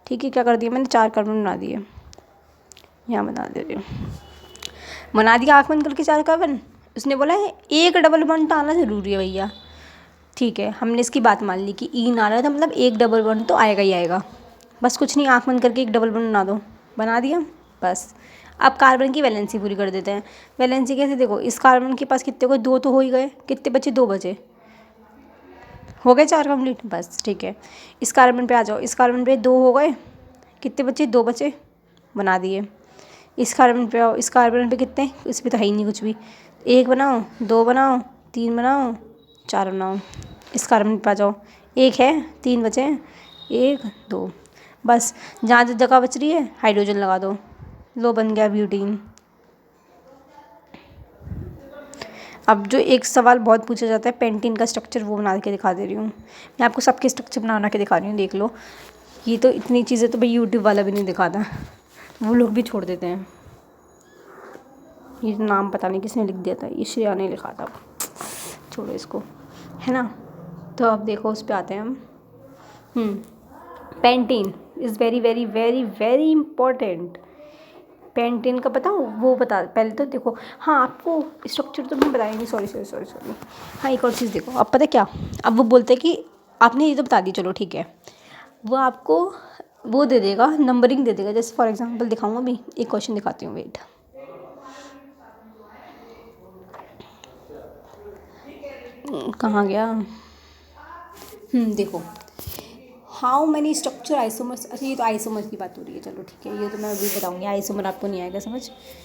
ठीक है, क्या कर दिया मैंने, 4 कार्बन बना दिए, यहाँ बना दे रही हूँ, बना दिया आँख बंद करके 4 कार्बन। उसने बोला है एक डबल बॉन्ड तो आना ज़रूरी है भैया। ठीक है, हमने इसकी बात मान ली कि ई आ रहा था, मतलब एक डबल बॉन्ड तो आएगा ही आएगा। बस कुछ नहीं, आँख बंद करके एक डबल बॉन्ड बना दो, बना दिया बस। अब कार्बन की वैलेंसी पूरी कर देते हैं। वैलेंसी कैसे, देखो इस कार्बन के पास कितने को, 2 तो हो ही गए, कितने बचे, 2 बचे, हो गए 4 कंप्लीट बस। ठीक है, इस कार्बन पे आ जाओ, इस कार्बन पे 2 हो गए, कितने बचे, 2 बचे, बना दिए। इस कार्बन पे आओ, इस कार्बन पे कितने, इस पे तो है ही नहीं कुछ भी। 1 बनाओ, 2 बनाओ, 3 बनाओ, 4 बनाओ, इस कार्बन पे आ जाओ, एक है, 3 बचे हैं, 1 2, बस जहाँ जगह बच रही है हाइड्रोजन लगा दो, लो बन गया ब्यूटीन। अब जो एक सवाल बहुत पूछा जाता है पेंटीन का स्ट्रक्चर, वो बना के दिखा दे रही हूँ मैं आपको, सबके स्ट्रक्चर बना के दिखा रही हूँ, देख लो। ये तो इतनी चीज़ें तो भाई यूट्यूब वाला भी नहीं दिखाता, वो लोग भी छोड़ देते हैं। ये नाम पता नहीं किसने लिख दिया था, ये श्रेया ने लिखा था, छोड़ो इसको, है ना। तो अब देखो उस पर आते हैं हम। Pentene is very very very very important. Pentene का पता हो, वो बता पहले तो देखो। हाँ आपको स्ट्रक्चर तो मैं बताया नहीं, सॉरी। हाँ एक और चीज़ देखो, अब पता क्या, अब वो बोलते हैं कि आपने ये तो बता दी, चलो ठीक है, वो आपको वो दे देगा, नंबरिंग दे देगा। जैसे फॉर एग्जांपल दिखाऊंगा, अभी एक क्वेश्चन दिखाती हूँ, वेट। कहाँ गया, देखो, हाउ मैनी स्ट्रक्चर आइसोमर्स। अच्छा ये तो आइसोमर की बात हो रही है, चलो ठीक है, ये तो मैं अभी बताऊंगी, आइसोमर आपको नहीं आएगा समझ,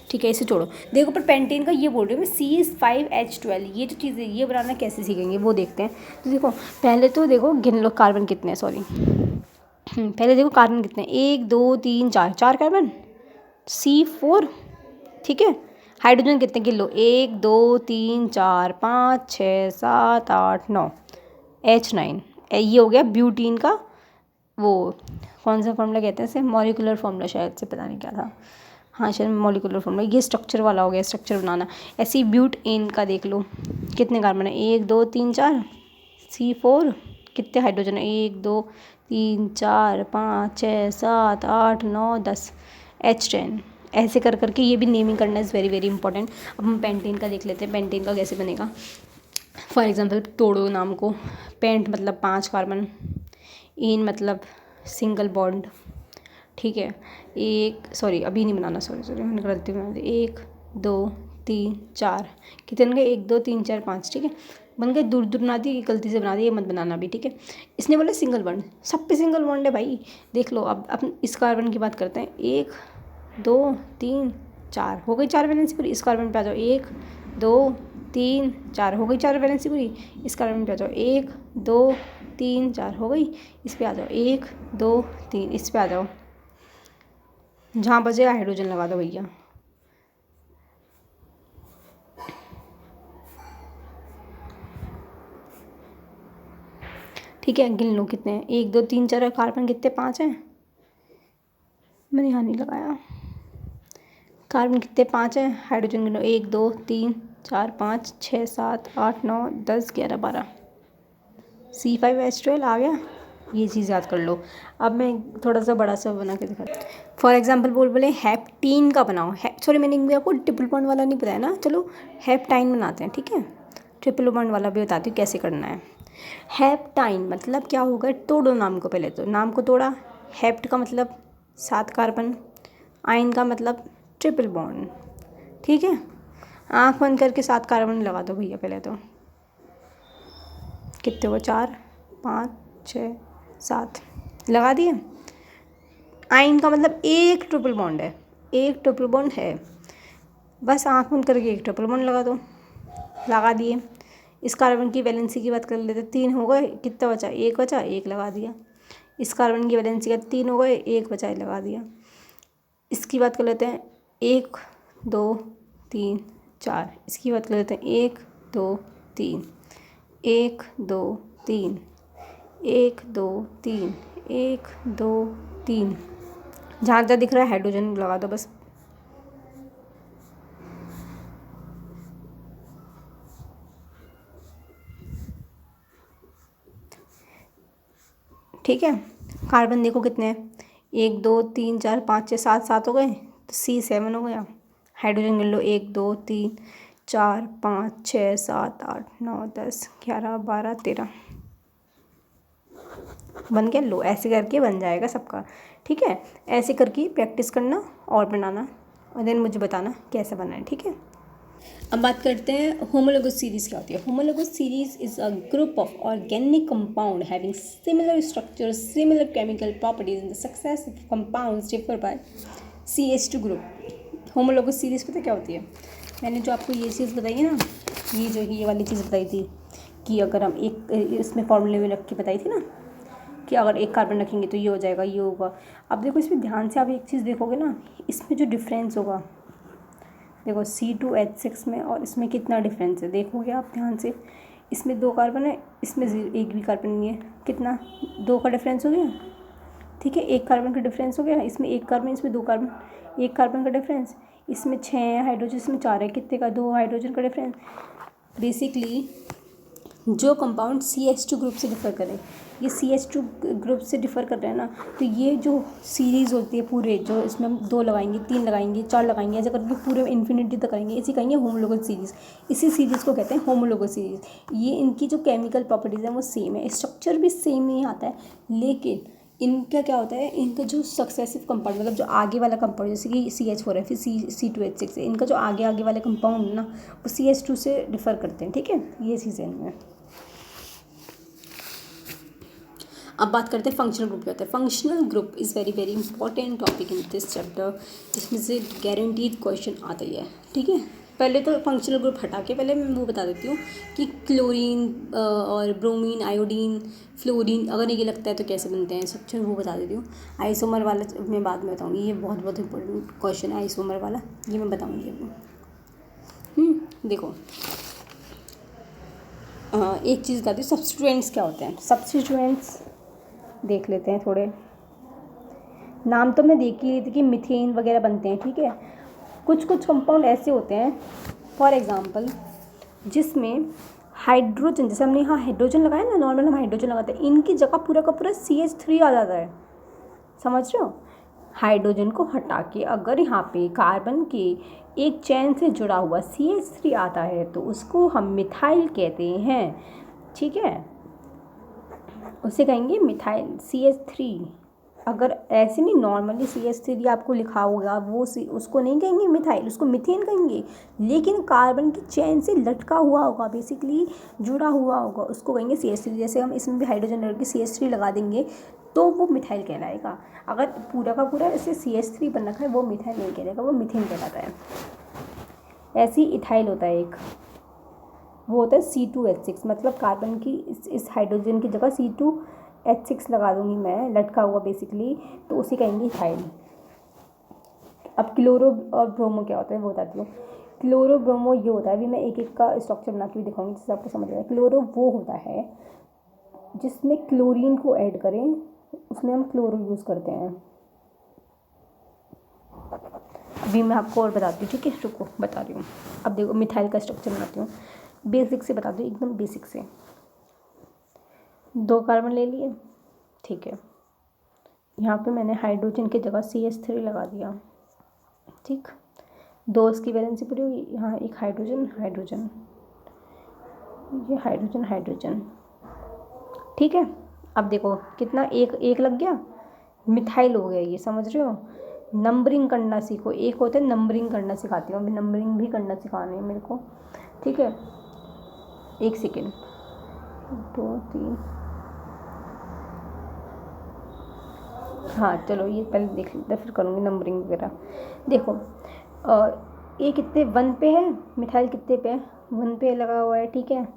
ठीक है इसे छोड़ो। देखो पर पेंटेन का ये बोल रही हूँ मैं, C5H12, ये जो चीज़ है ये बनाना कैसे सीखेंगे वो देखते हैं। तो देखो पहले तो देखो गिन लो कार्बन कितने हैं, सॉरी पहले देखो कार्बन कितने हैं, 1 2 3 4, 4 कार्बन, C4, ठीक है। हाइड्रोजन कितने गिन लो, 1 2 3 4 5 6 7 8 9, H9, ये हो गया ब्यूटीन का, वो कौन सा फार्मूला कहते हैं इसे, मॉलिक्यूलर फार्मूला शायद से, पता नहीं क्या था, हाँ शायद मॉलिक्यूलर फार्मूला। ये स्ट्रक्चर वाला हो गया, स्ट्रक्चर बनाना। ऐसे ही ब्यूटेन का देख लो, कितने कार्बन है, 1 2 3 4, C4, कितने हाइड्रोजन है, 1 2 3 4 5 6 7 8 9 10, H10। ऐसे कर करके ये भी नेमिंग करना इज़ वेरी वेरी इंपॉर्टेंट। अब हम पेंटेन का देख लेते हैं, पेंटेन का कैसे बनेगा। फॉर एग्जांपल तोड़ो नाम को, पेंट मतलब 5 कार्बन, इन मतलब सिंगल बॉन्ड, ठीक है। एक सॉरी अभी नहीं बनाना, सॉरी मैंने गलती बना दी, 1 2 3 4, कितने बन गए, 1 2 3 4 5, ठीक है बन गए। दूर दूर बना दी, गलती से बना दी, ये मत बनाना भी, ठीक है। इसने बोला सिंगल बॉन्ड, सब पे सिंगल बॉन्ड है भाई, देख लो। अब इस कार्बन की बात करते हैं, 1 2 3 4, हो गई 4 वैलेंसी पूरी। इस कार्बन पे आ जाओ, 1 2 3 4, हो गई 4 वैलेंसी पूरी। इस कार्बन पे आ जाओ, 1 2 3 4, हो गई। इस पे आ जाओ, 1 2 3, इस पे आ जाओ, जहाँ बचे हाइड्रोजन लगा दो भैया। ठीक है गिन लो कितने हैं, 1 2 3 4, कार्बन कितने 5 हैं, मैंने यहाँ नहीं लगाया, कार्बन कितने 5 हैं, हाइड्रोजन गिनो, 1 2 3 4 5 6 7 8 9 10 11 12, C5H12 आ गया। ये चीज़ याद कर लो। अब मैं थोड़ा सा बड़ा सा बना के दिखाती हूँ। फॉर एग्जांपल बोले हेप्टीन का बनाओ, सॉरी मैंने भी आपको ट्रिपल बॉन्ड वाला नहीं बताया ना, चलो हेप्टाइन बनाते हैं, ठीक है। ट्रिपल बॉन्ड वाला भी बताती हूँ कैसे करना है। हेप्टाइन मतलब क्या होगा, तोड़ो नाम को, पहले तो नाम को तोड़ा। हेप्ट का मतलब 7 कार्बन, आइन का मतलब ट्रिपल बॉन्ड, ठीक है। आँख बंद करके 7 कार्बन लगा दो भैया पहले तो, कितने हुआ, 4 5 6 7 लगा दिए। आइन का मतलब एक ट्रिपल बॉन्ड है, एक ट्रिपल बॉन्ड है, बस आँख बंद करके एक ट्रिपल बॉन्ड लगा दो, लगा दिए। इस कार्बन की वैलेंसी की बात कर लेते, 3 हो गए, कितना बचा, 1 बचा, 1 लगा दिया। इस कार्बन की वैलेंसी का 3 हो गए, 1 बचा, लगा दिया। इसकी बात कर लेते हैं, 1 2 3 4, इसकी बात कर लेते हैं, 1 2 3 1 2 3 1 2 3 1 2 3, जहाँ जहाँ दिख रहा है हाइड्रोजन लगा दो बस। ठीक है कार्बन देखो कितने हैं, 1 2 3 4 5 6 7, 7 हो गए, तो C7 हो गया। हाइड्रोजन गिन लो, 1 2 3 4 5 6 7 8 9 10 11 12 13, बन गया। लो ऐसे करके बन जाएगा सबका, ठीक है। ऐसे करके प्रैक्टिस करना और बनाना, और देन मुझे बताना कैसे बना है, ठीक है। अब बात करते हैं होमोलोगस सीरीज़ क्या होती है। Homologous series is a group of organic compound having similar structure, similar chemical properties in the successive compounds differ by CH2 group. Homologous series पता क्या होती है, मैंने जो आपको ये चीज़ बताई है ना, ये वाली चीज़ बताई थी, कि अगर हम एक इसमें फॉर्मूले में रख के बताई थी ना कि अगर एक कार्बन रखेंगे तो ये हो जाएगा, ये होगा। अब देखो इसमें ध्यान से आप एक चीज़ देखोगे ना, इसमें जो डिफरेंस होगा, देखो C2H6 में और इसमें कितना डिफरेंस है, देखोगे आप ध्यान से। इसमें 2 कार्बन है, इसमें एक भी कार्बन नहीं है, कितना 2 का डिफरेंस हो गया, ठीक है। 1 कार्बन का डिफरेंस हो गया, इसमें 1 कार्बन, इसमें 2 कार्बन, 1 कार्बन का डिफरेंस, इसमें 6 हाइड्रोजन, इसमें 4 है, कितने का 2 हाइड्रोजन का डिफरेंस। बेसिकली जो कंपाउंड CH2 ग्रुप से डिफ़र करें, ये CH2 ग्रुप से डिफ़र कर रहे हैं ना, तो ये जो सीरीज़ होती है पूरे, जो इसमें हम 2 लगाएंगे, 3 लगाएंगे, 4 लगाएंगे, ऐसे करके पूरे इन्फिनिटी तक करेंगे, इसी कहेंगे होमोलोगस सीरीज़। इसी सीरीज़ को कहते हैं होमोलोगस सीरीज़। ये इनकी जो केमिकल प्रॉपर्टीज़ हैं वो सेम है, स्ट्रक्चर भी सेम ही आता है, लेकिन इनका क्या होता है, इनका जो सक्सेसिव कंपाउंड, मतलब जो आगे वाला कंपाउंड, जैसे कि CH4 है, फिर C2H6 है, इनका जो आगे आगे वाले कंपाउंड है ना, वो CH2 से डिफ़र करते हैं, ठीक है। ये चीज़ें इनमें। अब बात करते हैं फंक्शनल ग्रुप क्या होता है। Functional group is very very important topic in this chapter, जिसमें से गारंटीड क्वेश्चन आता ही है, ठीक है। पहले तो फंक्शनल ग्रुप हटा के पहले मैं वो बता देती हूँ कि क्लोरीन और ब्रोमीन, आयोडीन, फ्लोरीन अगर ये लगता है तो कैसे बनते हैं स्ट्रक्चर, वो बता देती हूँ। आइसोमर वाला मैं बाद में बताऊँगी, ये बहुत बहुत इंपॉर्टेंट क्वेश्चन है आइसोमर वाला, ये मैं बताऊँगी अभी। देखो एक चीज़ बताती हूँ, सब्स्टिट्यूएंट्स क्या होते हैं। सब्स्टिट्यूएंट्स देख लेते हैं थोड़े, नाम तो मैं देख ही ली थी कि मीथेन वगैरह बनते हैं, ठीक है। कुछ कुछ कंपाउंड ऐसे होते हैं, फॉर एग्जांपल जिसमें हाइड्रोजन, जैसे हमने यहाँ हाइड्रोजन लगाया ना, नॉर्मल हम हाइड्रोजन लगाते हैं, इनकी जगह पूरा का पूरा CH3 आ जाता है, समझ रहे हो। हाइड्रोजन को हटा के अगर यहाँ पे कार्बन के एक चैन से जुड़ा हुआ CH3 आता है तो उसको हम मिथाइल कहते हैं, ठीक है। उसे कहेंगे मिथाइल CH3। अगर ऐसे नहीं नॉर्मली CH3 आपको लिखा होगा वो उसको नहीं कहेंगे मिथाइल, उसको मीथेन कहेंगे। लेकिन कार्बन की चेन से लटका हुआ होगा, बेसिकली जुड़ा हुआ होगा, उसको कहेंगे CH3। जैसे हम इसमें भी हाइड्रोजन लगा के CH3 लगा देंगे तो वो मिथाइल कहलाएगा। अगर पूरा का पूरा ऐसे CH3 बन रखा है वो मिथाइल नहीं कहलाएगा, वो मीथेन कहलाता है। ऐसे ही इथाइल होता है एक, वो होता है C2H6, मतलब कार्बन की इस हाइड्रोजन की जगह C2H6 लगा दूंगी मैं, लटका हुआ बेसिकली, तो उसे कहेंगे इथाइल। अब क्लोरो और ब्रोमो क्या होता है वो बताती हूँ। क्लोरो ब्रोमो ये होता है, अभी मैं एक एक का स्ट्रक्चर बना के भी दिखाऊंगी जिससे आपको समझ आएगा। क्लोरो वो होता है जिसमें क्लोरीन को ऐड करें, उसमें हम क्लोरो यूज़ करते हैं। अभी मैं आपको और बताती हूँ, ठीक है, रुको बता रही हूँ। अब देखो मिथाइल का स्ट्रक्चर बनाती हूँ, बेसिक से बता दो, एकदम बेसिक से। 2 कार्बन ले लिए, ठीक है। यहाँ पे मैंने हाइड्रोजन की जगह CH3 लगा दिया, ठीक। 2 इसकी वैलेंसी पूरी हुई, यहाँ एक हाइड्रोजन हाइड्रोजन, ये हाइड्रोजन हाइड्रोजन, ठीक है। अब देखो कितना एक लग गया, मिथाइल हो गया ये, समझ रहे हो। नंबरिंग करना सीखो, एक होता है नंबरिंग करना सिखाती हूँ, अभी नंबरिंग भी करना सिखानी है मेरे को, ठीक है। 1 सेकेंड, 2 3, हाँ चलो ये पहले देख लेते फिर करूँगी नंबरिंग वगैरह। देखो ये कितने 1 पे है, मिथाइल कितने पे है, 1 पे लगा हुआ है, ठीक है।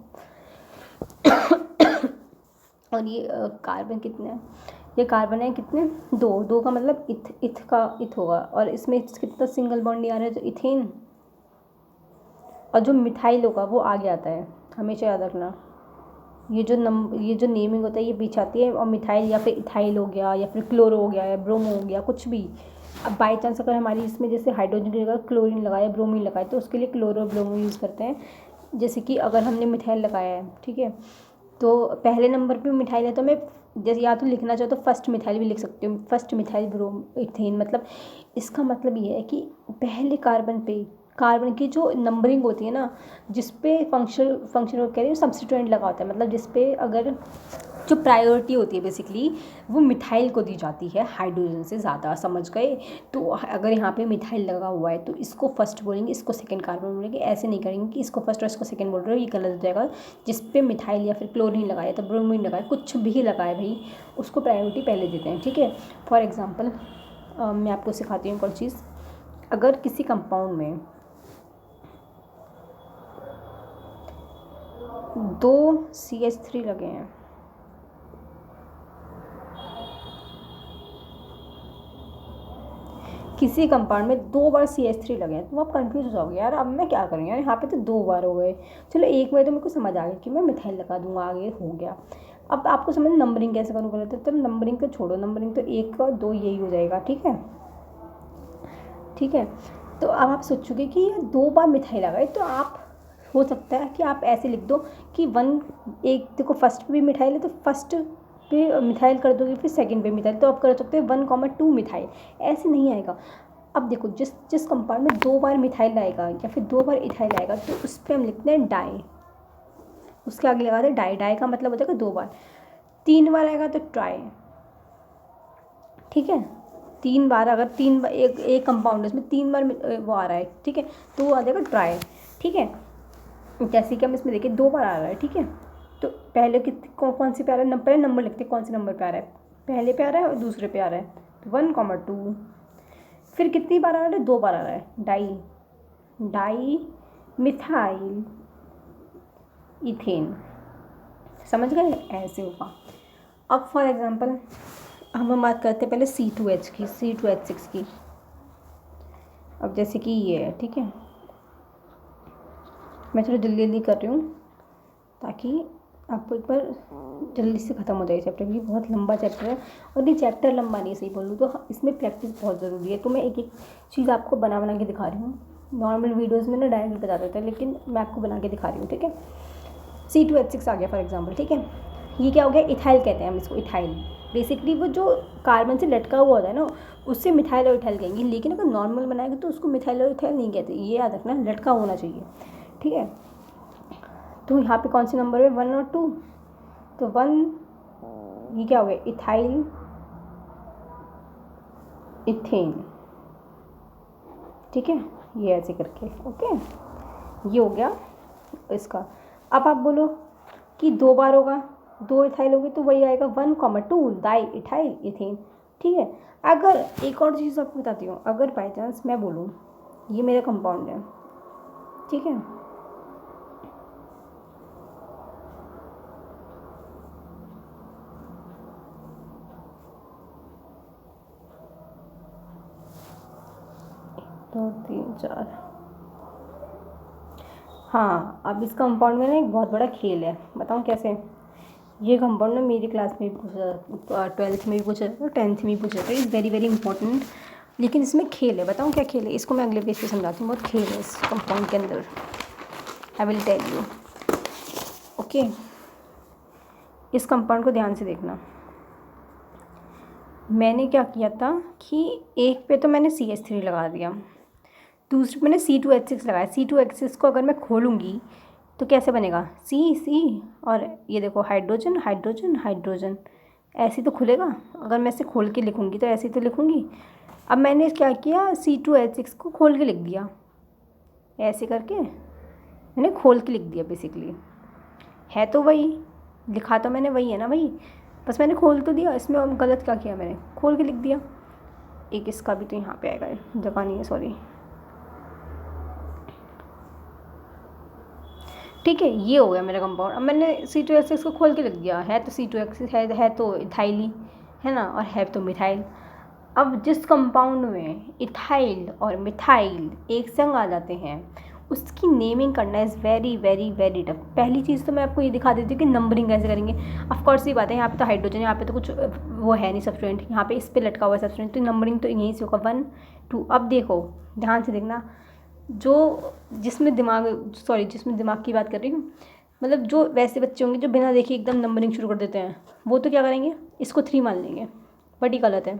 और ये कार्बन कितने हैं, ये कार्बन है कितने 2 का मतलब इथ होगा, और इसमें कितना सिंगल बॉन्ड आ रहा है तो इथेन, और जो मिथाइल होगा वो आगे आता है, हमेशा याद रखना। ये जो नेमिंग होता है ये पीछे आती है, और मिथाइल या फिर इथाइल हो गया या फिर क्लोरो हो गया या ब्रोमो हो गया, कुछ भी। अब बाई चांस अगर हमारी इसमें जैसे हाइड्रोजन की जगह क्लोरीन लगाया, ब्रोमीन लगाए, तो उसके लिए क्लोरो ब्रोमो यूज़ करते हैं। जैसे कि अगर हमने मिथाइल लगाया है, ठीक है, तो पहले नंबर पे मिथाइल है तो मैं जैसे या तो लिखना चाहो तो फर्स्ट मिथाइल भी लिख सकती हूँ, फर्स्ट मिथाइल ब्रोम इथेन। मतलब इसका मतलब ये है कि पहले कार्बन की जो नंबरिंग होती है ना, जिस पे फंक्शनल कह रही हूँ सब्स्टिट्यूएंट लगा होता है, मतलब जिस पे अगर जो प्रायोरिटी होती है बेसिकली वो मिथाइल को दी जाती है हाइड्रोजन से ज़्यादा, समझ गए। तो अगर यहाँ पे मिथाइल लगा हुआ है तो इसको फर्स्ट बोलेंगे, इसको सेकंड कार्बन बोलेंगे, ऐसे नहीं करेंगे कि इसको फर्स्ट और इसको सेकंड बोल रहे हो, ये गलत हो जाएगा। जिस पे मिथाइल या फिर क्लोरीन लगाया तो ब्रोमीन लगाए, कुछ भी लगाए भाई, उसको प्रायोरिटी पहले देते हैं, ठीक है। फॉर एग्ज़ाम्पल मैं आपको सिखाती हूँ कौन चीज़, अगर किसी कंपाउंड में 2 CH3 लगे हैं, किसी कंपाउंड में 2 बार CH3 लगे हैं, तो आप कंफ्यूज हो जाओगे यार अब मैं क्या करूँ यार, यहाँ पे तो 2 बार हो गए। चलो एक बार तो मेरे को समझ आ गया कि मैं मिथाइल लगा दूँगा, आगे हो गया। अब आपको समझ नंबरिंग कैसे करूँ गलत, तो नंबरिंग तो छोड़ो, नंबरिंग तो 1 और 2 यही हो जाएगा, ठीक है ठीक है। तो अब आप सोचोगे कि यार 2 बार मिथाइल लगाए, तो आप हो सकता है कि आप ऐसे लिख दो कि 1, एक देखो फर्स्ट पे भी मिथाइल है तो फर्स्ट पे मिथाइल कर दोगे, फिर सेकंड पे मिथाइल, तो आप कर सकते हो 1,2 मिथाइल, ऐसे नहीं आएगा। अब देखो जिस जिस कंपाउंड में 2 बार मिथाइल आएगा या फिर 2 बार इथाइल आएगा, तो उस पर हम लिखते हैं डाई, उसके आगे लगाते हैं डाई, डाई का मतलब हो जाएगा 2 बार। 3 बार आएगा तो ट्राई, ठीक है। 3 बार अगर 3 बार एक कंपाउंड है उसमें 3 बार वो आ रहा है, ठीक है, तो वो आ जाएगा ट्राई, ठीक है। जैसे कि हम इसमें देखिए 2 बार आ रहा है, ठीक है, तो पहले कौन सी पे आ रहा है, पहले नंबर लिखते हैं कौन से नंबर पे आ रहा है, पहले पे आ रहा है और दूसरे पे आ रहा है, तो 1,2। फिर कितनी बार आ रहा है, 2 बार आ रहा है, डाई, डाई मिथाइल इथेन, समझ गए, ऐसे होगा। अब फॉर एग्जांपल हम बात करते हैं पहले C2H की, C2H6 की। अब जैसे कि ये है, ठीक है, मैं थोड़ा जल्दी जल्दी कर रही हूँ ताकि आपको एक बार जल्दी से ख़त्म हो जाए चैप्टर, क्योंकि बहुत लंबा चैप्टर है, और ये चैप्टर लंबा नहीं, सही बोलूँ तो इसमें प्रैक्टिस बहुत ज़रूरी है। तो मैं एक एक चीज़ आपको बना बना के दिखा रही हूँ, नॉर्मल वीडियोज़ में ना डायरेक्ट बता देता है, लेकिन मैं आपको बना के दिखा रही हूँ, ठीक है। C2H6 आ गया फॉर एग्जाम्पल, ठीक है, ये क्या हो गया, इथाइल कहते हैं हम इसको, इथाइल। बेसिकली वो जो कार्बन से लटका हुआ होता है ना, उससे मिथाइल और इथाइल कहेंगे, लेकिन अगर नॉर्मल बनाएंगे तो उसको मिथाइल और इथाइल नहीं कहते, ये याद रखना, लटका होना चाहिए, ठीक है। तो यहाँ पे कौन से नंबर है, 1 और 2, तो 1 ये क्या हो गया, इथाइल इथेन, ठीक है, ये ऐसे करके, ओके, ये हो गया इसका। अब आप बोलो कि 2 बार होगा, 2 इथाइल होगी, तो वही आएगा 1,2 डाई इथाइल इथेन, ठीक है। अगर एक और चीज़ आपको बताती हूँ, अगर बाई चांस मैं बोलूँ ये मेरा कंपाउंड है, ठीक है, दो 3 4, हाँ, अब इस कंपाउंड में ना एक बहुत बड़ा खेल है, बताऊँ कैसे। ये कंपाउंड ना मेरी क्लास में भी पूछा जाता, 12th में भी पूछा जाता है, 10th में भी पूछा जाता है, इज़ वेरी वेरी इंपॉर्टेंट। लेकिन इसमें खेल है, बताऊँ क्या खेल है, इसको मैं अगले पेज पे समझाती हूँ, बहुत खेल है इस कंपाउंड के अंदर, I will tell you, okay. इस कंपाउंड को ध्यान से देखना, मैंने क्या किया था कि एक पे तो मैंने CH3 लगा दिया, दूसरे पे मैंने C2H6 लगाया। C2H6 को अगर मैं खोलूँगी तो कैसे बनेगा, C और ये देखो हाइड्रोजन हाइड्रोजन हाइड्रोजन, ऐसे तो खुलेगा। अगर मैं इसे खोल के लिखूँगी तो ऐसे तो लिखूँगी। अब मैंने क्या किया, C2H6 को खोल के लिख दिया, ऐसे करके मैंने खोल के लिख दिया। बेसिकली है तो वही, लिखा तो मैंने वही है ना, वही, बस मैंने खोल तो दिया। इसमें गलत क्या किया, मैंने खोल के लिख दिया। एक इसका भी तो यहाँ पे आएगा, जगह नहीं है, सॉरी, ठीक है, ये हो गया मेरा कंपाउंड। अब मैंने C2H6 को खोल के लिख दिया, है तो C2H6 है तो इथाइल है ना, और है तो मिथाइल। अब जिस कंपाउंड में इथाइल और मिथाइल एक संग आ जाते हैं उसकी नेमिंग करना is very very very tough. पहली चीज़ तो मैं आपको ये दिखा देती हूँ कि नंबरिंग कैसे करेंगे। ऑफ कोर्स ये बात है, यहाँ पे तो हाइड्रोजन, यहाँ पे तो कुछ वो है नहीं सब्सटेंट, यहाँ पे इस पे लटका हुआ है सब्सटेंट, तो नंबरिंग तो यहीं से होगा 1 2। अब देखो ध्यान से देखना, जो जिसमें दिमाग की बात कर रही हूँ, मतलब जो वैसे बच्चे होंगे जो बिना देखे एकदम नंबरिंग शुरू कर देते हैं, वो तो क्या करेंगे, इसको 3 मान लेंगे, बट ये गलत है।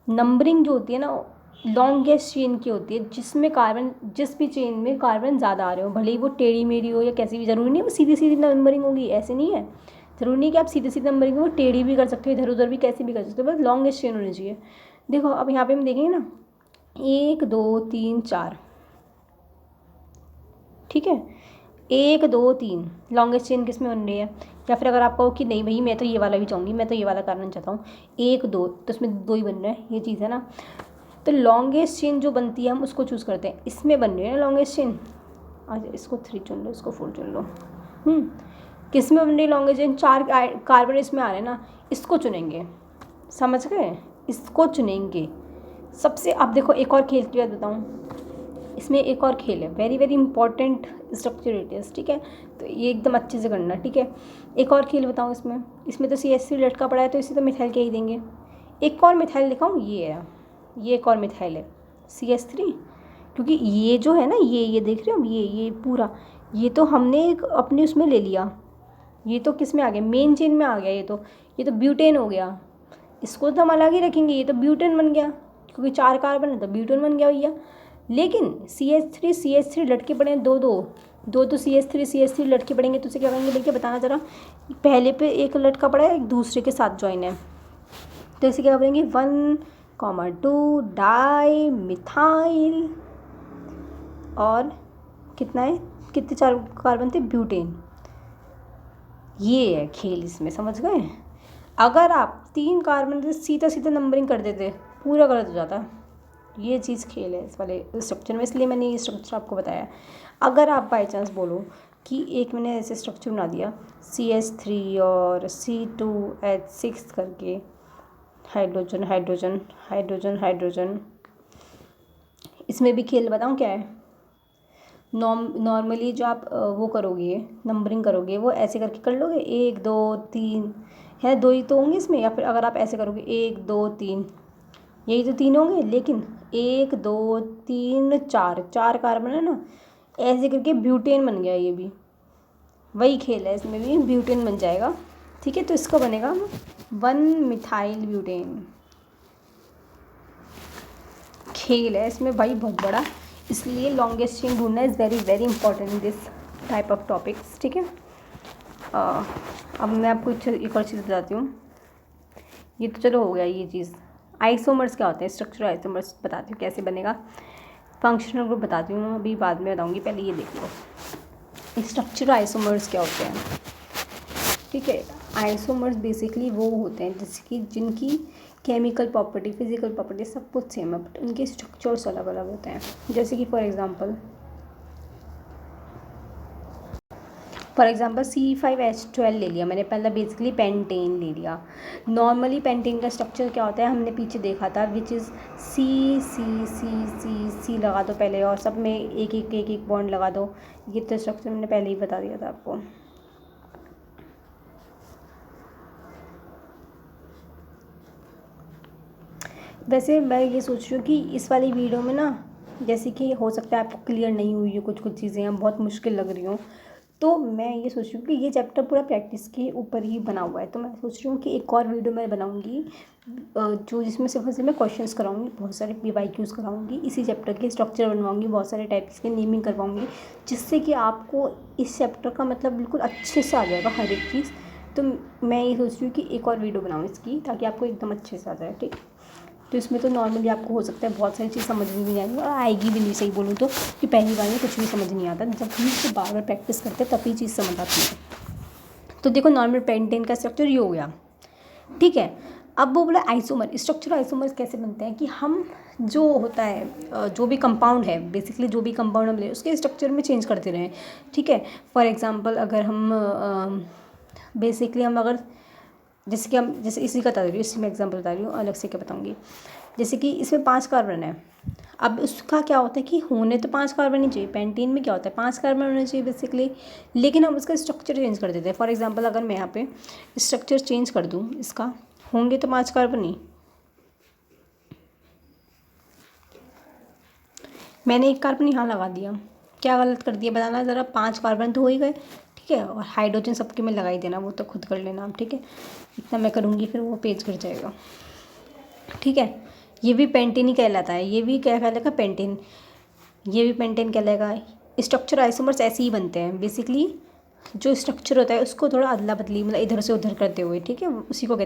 नंबरिंग जो होती है ना, लॉन्गेस्ट चेन की होती है, जिसमें कार्बन, जिस भी चेन में कार्बन ज़्यादा आ रहे हो, भले ही वो टेढ़ी मेढ़ी हो या कैसी भी, ज़रूरी नहीं है वो सीधी सीधी नंबरिंग होगी, ऐसे नहीं है। ज़रूरी नहीं कि आप सीधी सीधी नंबरिंग वो टेढ़ी भी कर सकते हो, इधर उधर भी कैसे भी कर सकते हो, बस लॉन्गेस्ट चेन होनी चाहिए। देखो अब यहाँ पे हम देखेंगे ना, 1 2 3 4, ठीक है, 1 2 3 लॉन्गेस्ट चेन किस में बन रही है। या फिर अगर आप कहो कि नहीं भाई मैं तो ये वाला भी चाहूँगी, मैं तो ये वाला कार्बन चाहता हूँ, 1 2, तो उसमें 2 ही बन रहे हैं, ये चीज़ है ना। तो लॉन्गेस्ट चेन जो बनती है हम उसको चूज़ करते हैं, इसमें बन रही है ना लॉन्गेस्ट चेन। आज इसको 3 चुन लो, इसको 4 चुन लो, किस में बन लॉन्ग चेन, 4 कार्बन इसमें आ रहे हैं ना, इसको चुनेंगे, समझ गए, इसको चुनेंगे सबसे। अब देखो एक और खेल की बात बताऊँ, इसमें एक और खेल है, very very important structure it is, ठीक है, तो ये एकदम अच्छे से करना, ठीक है। एक और खेल बताऊँ इसमें तो CH3 लटका पड़ा है, तो इसे तो मिथाइल क्या ही देंगे। एक और मिथाइल दिखाऊँ, ये है, ये एक और मिथाइल है CH3, क्योंकि ये जो है ना, ये देख रहे हो, ये पूरा, ये तो हमने एक अपने उसमें ले लिया, ये तो किस में आ गया, मेन चेन में आ गया, ये तो ब्यूटेन हो गया, इसको तो हम अलग ही रखेंगे, ये तो ब्यूटेन बन गया, क्योंकि 4 कार्बन है तो ब्यूटेन बन गया भैया। लेकिन CH3 लटके पड़े हैं, दो तो CH3 लटके पड़ेंगे, तो उसे क्या करेंगे, देखिए बताना ज़रा, पहले पे एक लटका पड़ा है, एक दूसरे के साथ ज्वाइन है, तो इसे क्या करेंगे, 1,2 डाई मिथाइल, और कितना है, कितने 4 कार्बन थे, ब्यूटेन। ये है खेल इसमें, समझ गए। अगर आप 3 कार्बन से सीधा नंबरिंग कर देते, पूरा गलत हो जाता। ये चीज़ खेल है इस वाले स्ट्रक्चर में, इसलिए मैंने ये स्ट्रक्चर आपको बताया। अगर आप बाई चांस बोलो कि एक मैंने ऐसे स्ट्रक्चर बना दिया, CH3 और C2H6 करके, हाइड्रोजन हाइड्रोजन हाइड्रोजन हाइड्रोजन, इसमें भी खेल बताऊँ क्या है। नॉर्मली जो आप वो करोगे, नंबरिंग करोगे, वो ऐसे करके कर लोगे, 1 2 3 है, 2 ही तो होंगे इसमें, या फिर अगर आप ऐसे करोगे 1 2 3, यही तो 3 होंगे, लेकिन 1 2 3 4 कार्बन है ना, ऐसे करके ब्यूटेन बन गया, ये भी वही खेल है, इसमें भी ब्यूटेन बन जाएगा, ठीक है। तो इसका बनेगा 1 मिथाइल ब्यूटेन, खेल है इसमें भाई बहुत बड़ा, इसलिए लॉन्गेस्ट चेन ढूंढना is very very important in this type of topics, ठीक है। अब मैं आपको एक और चीज़ बताती हूँ, ये तो चलो हो गया ये चीज़। आइसोमर्स क्या होते हैं, स्ट्रक्चर आइसोमर्स बताती हूँ कैसे बनेगा, फंक्शनल ग्रुप बताती हूँ, अभी बाद में बताऊँगी, पहले ये देख लो स्ट्रक्चर आइसोमर्स क्या होते हैं, ठीक है। आइसोमर्स बेसिकली वो होते हैं जैसे कि जिनकी केमिकल प्रॉपर्टी, फिजिकल प्रॉपर्टी सब कुछ सेम है, बट उनके स्ट्रक्चर्स अलग अलग होते हैं। जैसे कि फॉर एग्जांपल C5H12 ले लिया मैंने, पहला बेसिकली पेंटेन ले लिया। नॉर्मली पेंटेन का स्ट्रक्चर क्या होता है, हमने पीछे देखा था, विच इज़ C लगा दो पहले, और सब में एक बॉन्ड लगा दो, ये तो स्ट्रक्चर मैंने पहले ही बता दिया था आपको। वैसे मैं ये सोच रही हूँ कि इस वाली वीडियो में ना, जैसे कि हो सकता है आपको क्लियर नहीं हुई है, कुछ चीज़ें हैं बहुत मुश्किल लग रही हों, तो मैं ये सोच रही हूँ कि ये चैप्टर पूरा प्रैक्टिस के ऊपर ही बना हुआ है, तो मैं सोच रही हूँ कि एक और वीडियो मैं बनाऊँगी जो जिसमें सिर्फ मैं क्वेश्चंस कराऊँगी, बहुत सारे PYQs कराऊँगी, इसी चैप्टर के स्ट्रक्चर बनवाऊँगी, बहुत सारे टाइप्स के नेमिंग करवाऊँगी, जिससे कि आपको इस चैप्टर का मतलब बिल्कुल अच्छे से आ जाएगा हर एक चीज़। तो मैं ये सोच रही हूँ कि एक और वीडियो बनाऊँ इसकी, ताकि आपको एकदम अच्छे से आ जाए, ठीक। तो इसमें तो नॉर्मली आपको हो सकता है बहुत सारी चीज़ समझ में नहीं आएगी, और आएगी भी नहीं, सही बोलूँ तो, कि पहली बार में कुछ भी समझ नहीं आता, जब हम इसको बार बार प्रैक्टिस करते हैं तभी चीज़ समझ आती है। तो देखो नॉर्मल पेंटेन का स्ट्रक्चर ये हो गया, ठीक है। अब वो बोला आइसोमर, स्ट्रक्चर आइसोमर कैसे बनते हैं, कि हम जो होता है जो भी कंपाउंड है, बेसिकली जो भी कंपाउंड हम ले उसके स्ट्रक्चर में चेंज करते रहें, ठीक है। फॉर एग्जाम्पल अगर हम बेसिकली हम अगर जैसे इसी का बता रही हूँ, इसी में एग्जांपल बता रही हूँ, अलग से क्या बताऊँगी। जैसे कि इसमें 5 कार्बन है, अब उसका क्या होता है कि होने तो 5 कार्बन ही चाहिए, पेंटीन में क्या होता है 5 कार्बन होने चाहिए बेसिकली, लेकिन हम उसका स्ट्रक्चर चेंज कर देते हैं। फॉर एग्जांपल अगर मैं यहाँ पे स्ट्रक्चर चेंज कर दूँ इसका, होंगे तो 5 कार्बन ही, मैंने 1 कार्बन यहाँ लगा दिया, क्या गलत कर दिया बताना ज़रा, 5 कार्बन तो हो ही गए, ठीक है। और हाइड्रोजन सबके में लगा ही देना, वो तो खुद कर लेना आप, ठीक है। इतना मैं करूँगी फिर वो पेज गिर जाएगा, ठीक है। ये भी पेंटेन ही कहलाता है, ये भी क्या कहलाएगा, पेंटेन, ये भी पेंटेन कहलाएगा। स्ट्रक्चर आइसोमर्स ऐसे ही बनते हैं बेसिकली, जो स्ट्रक्चर होता है उसको थोड़ा अदला बदली, मतलब इधर से उधर करते हुए, ठीक है, उसी को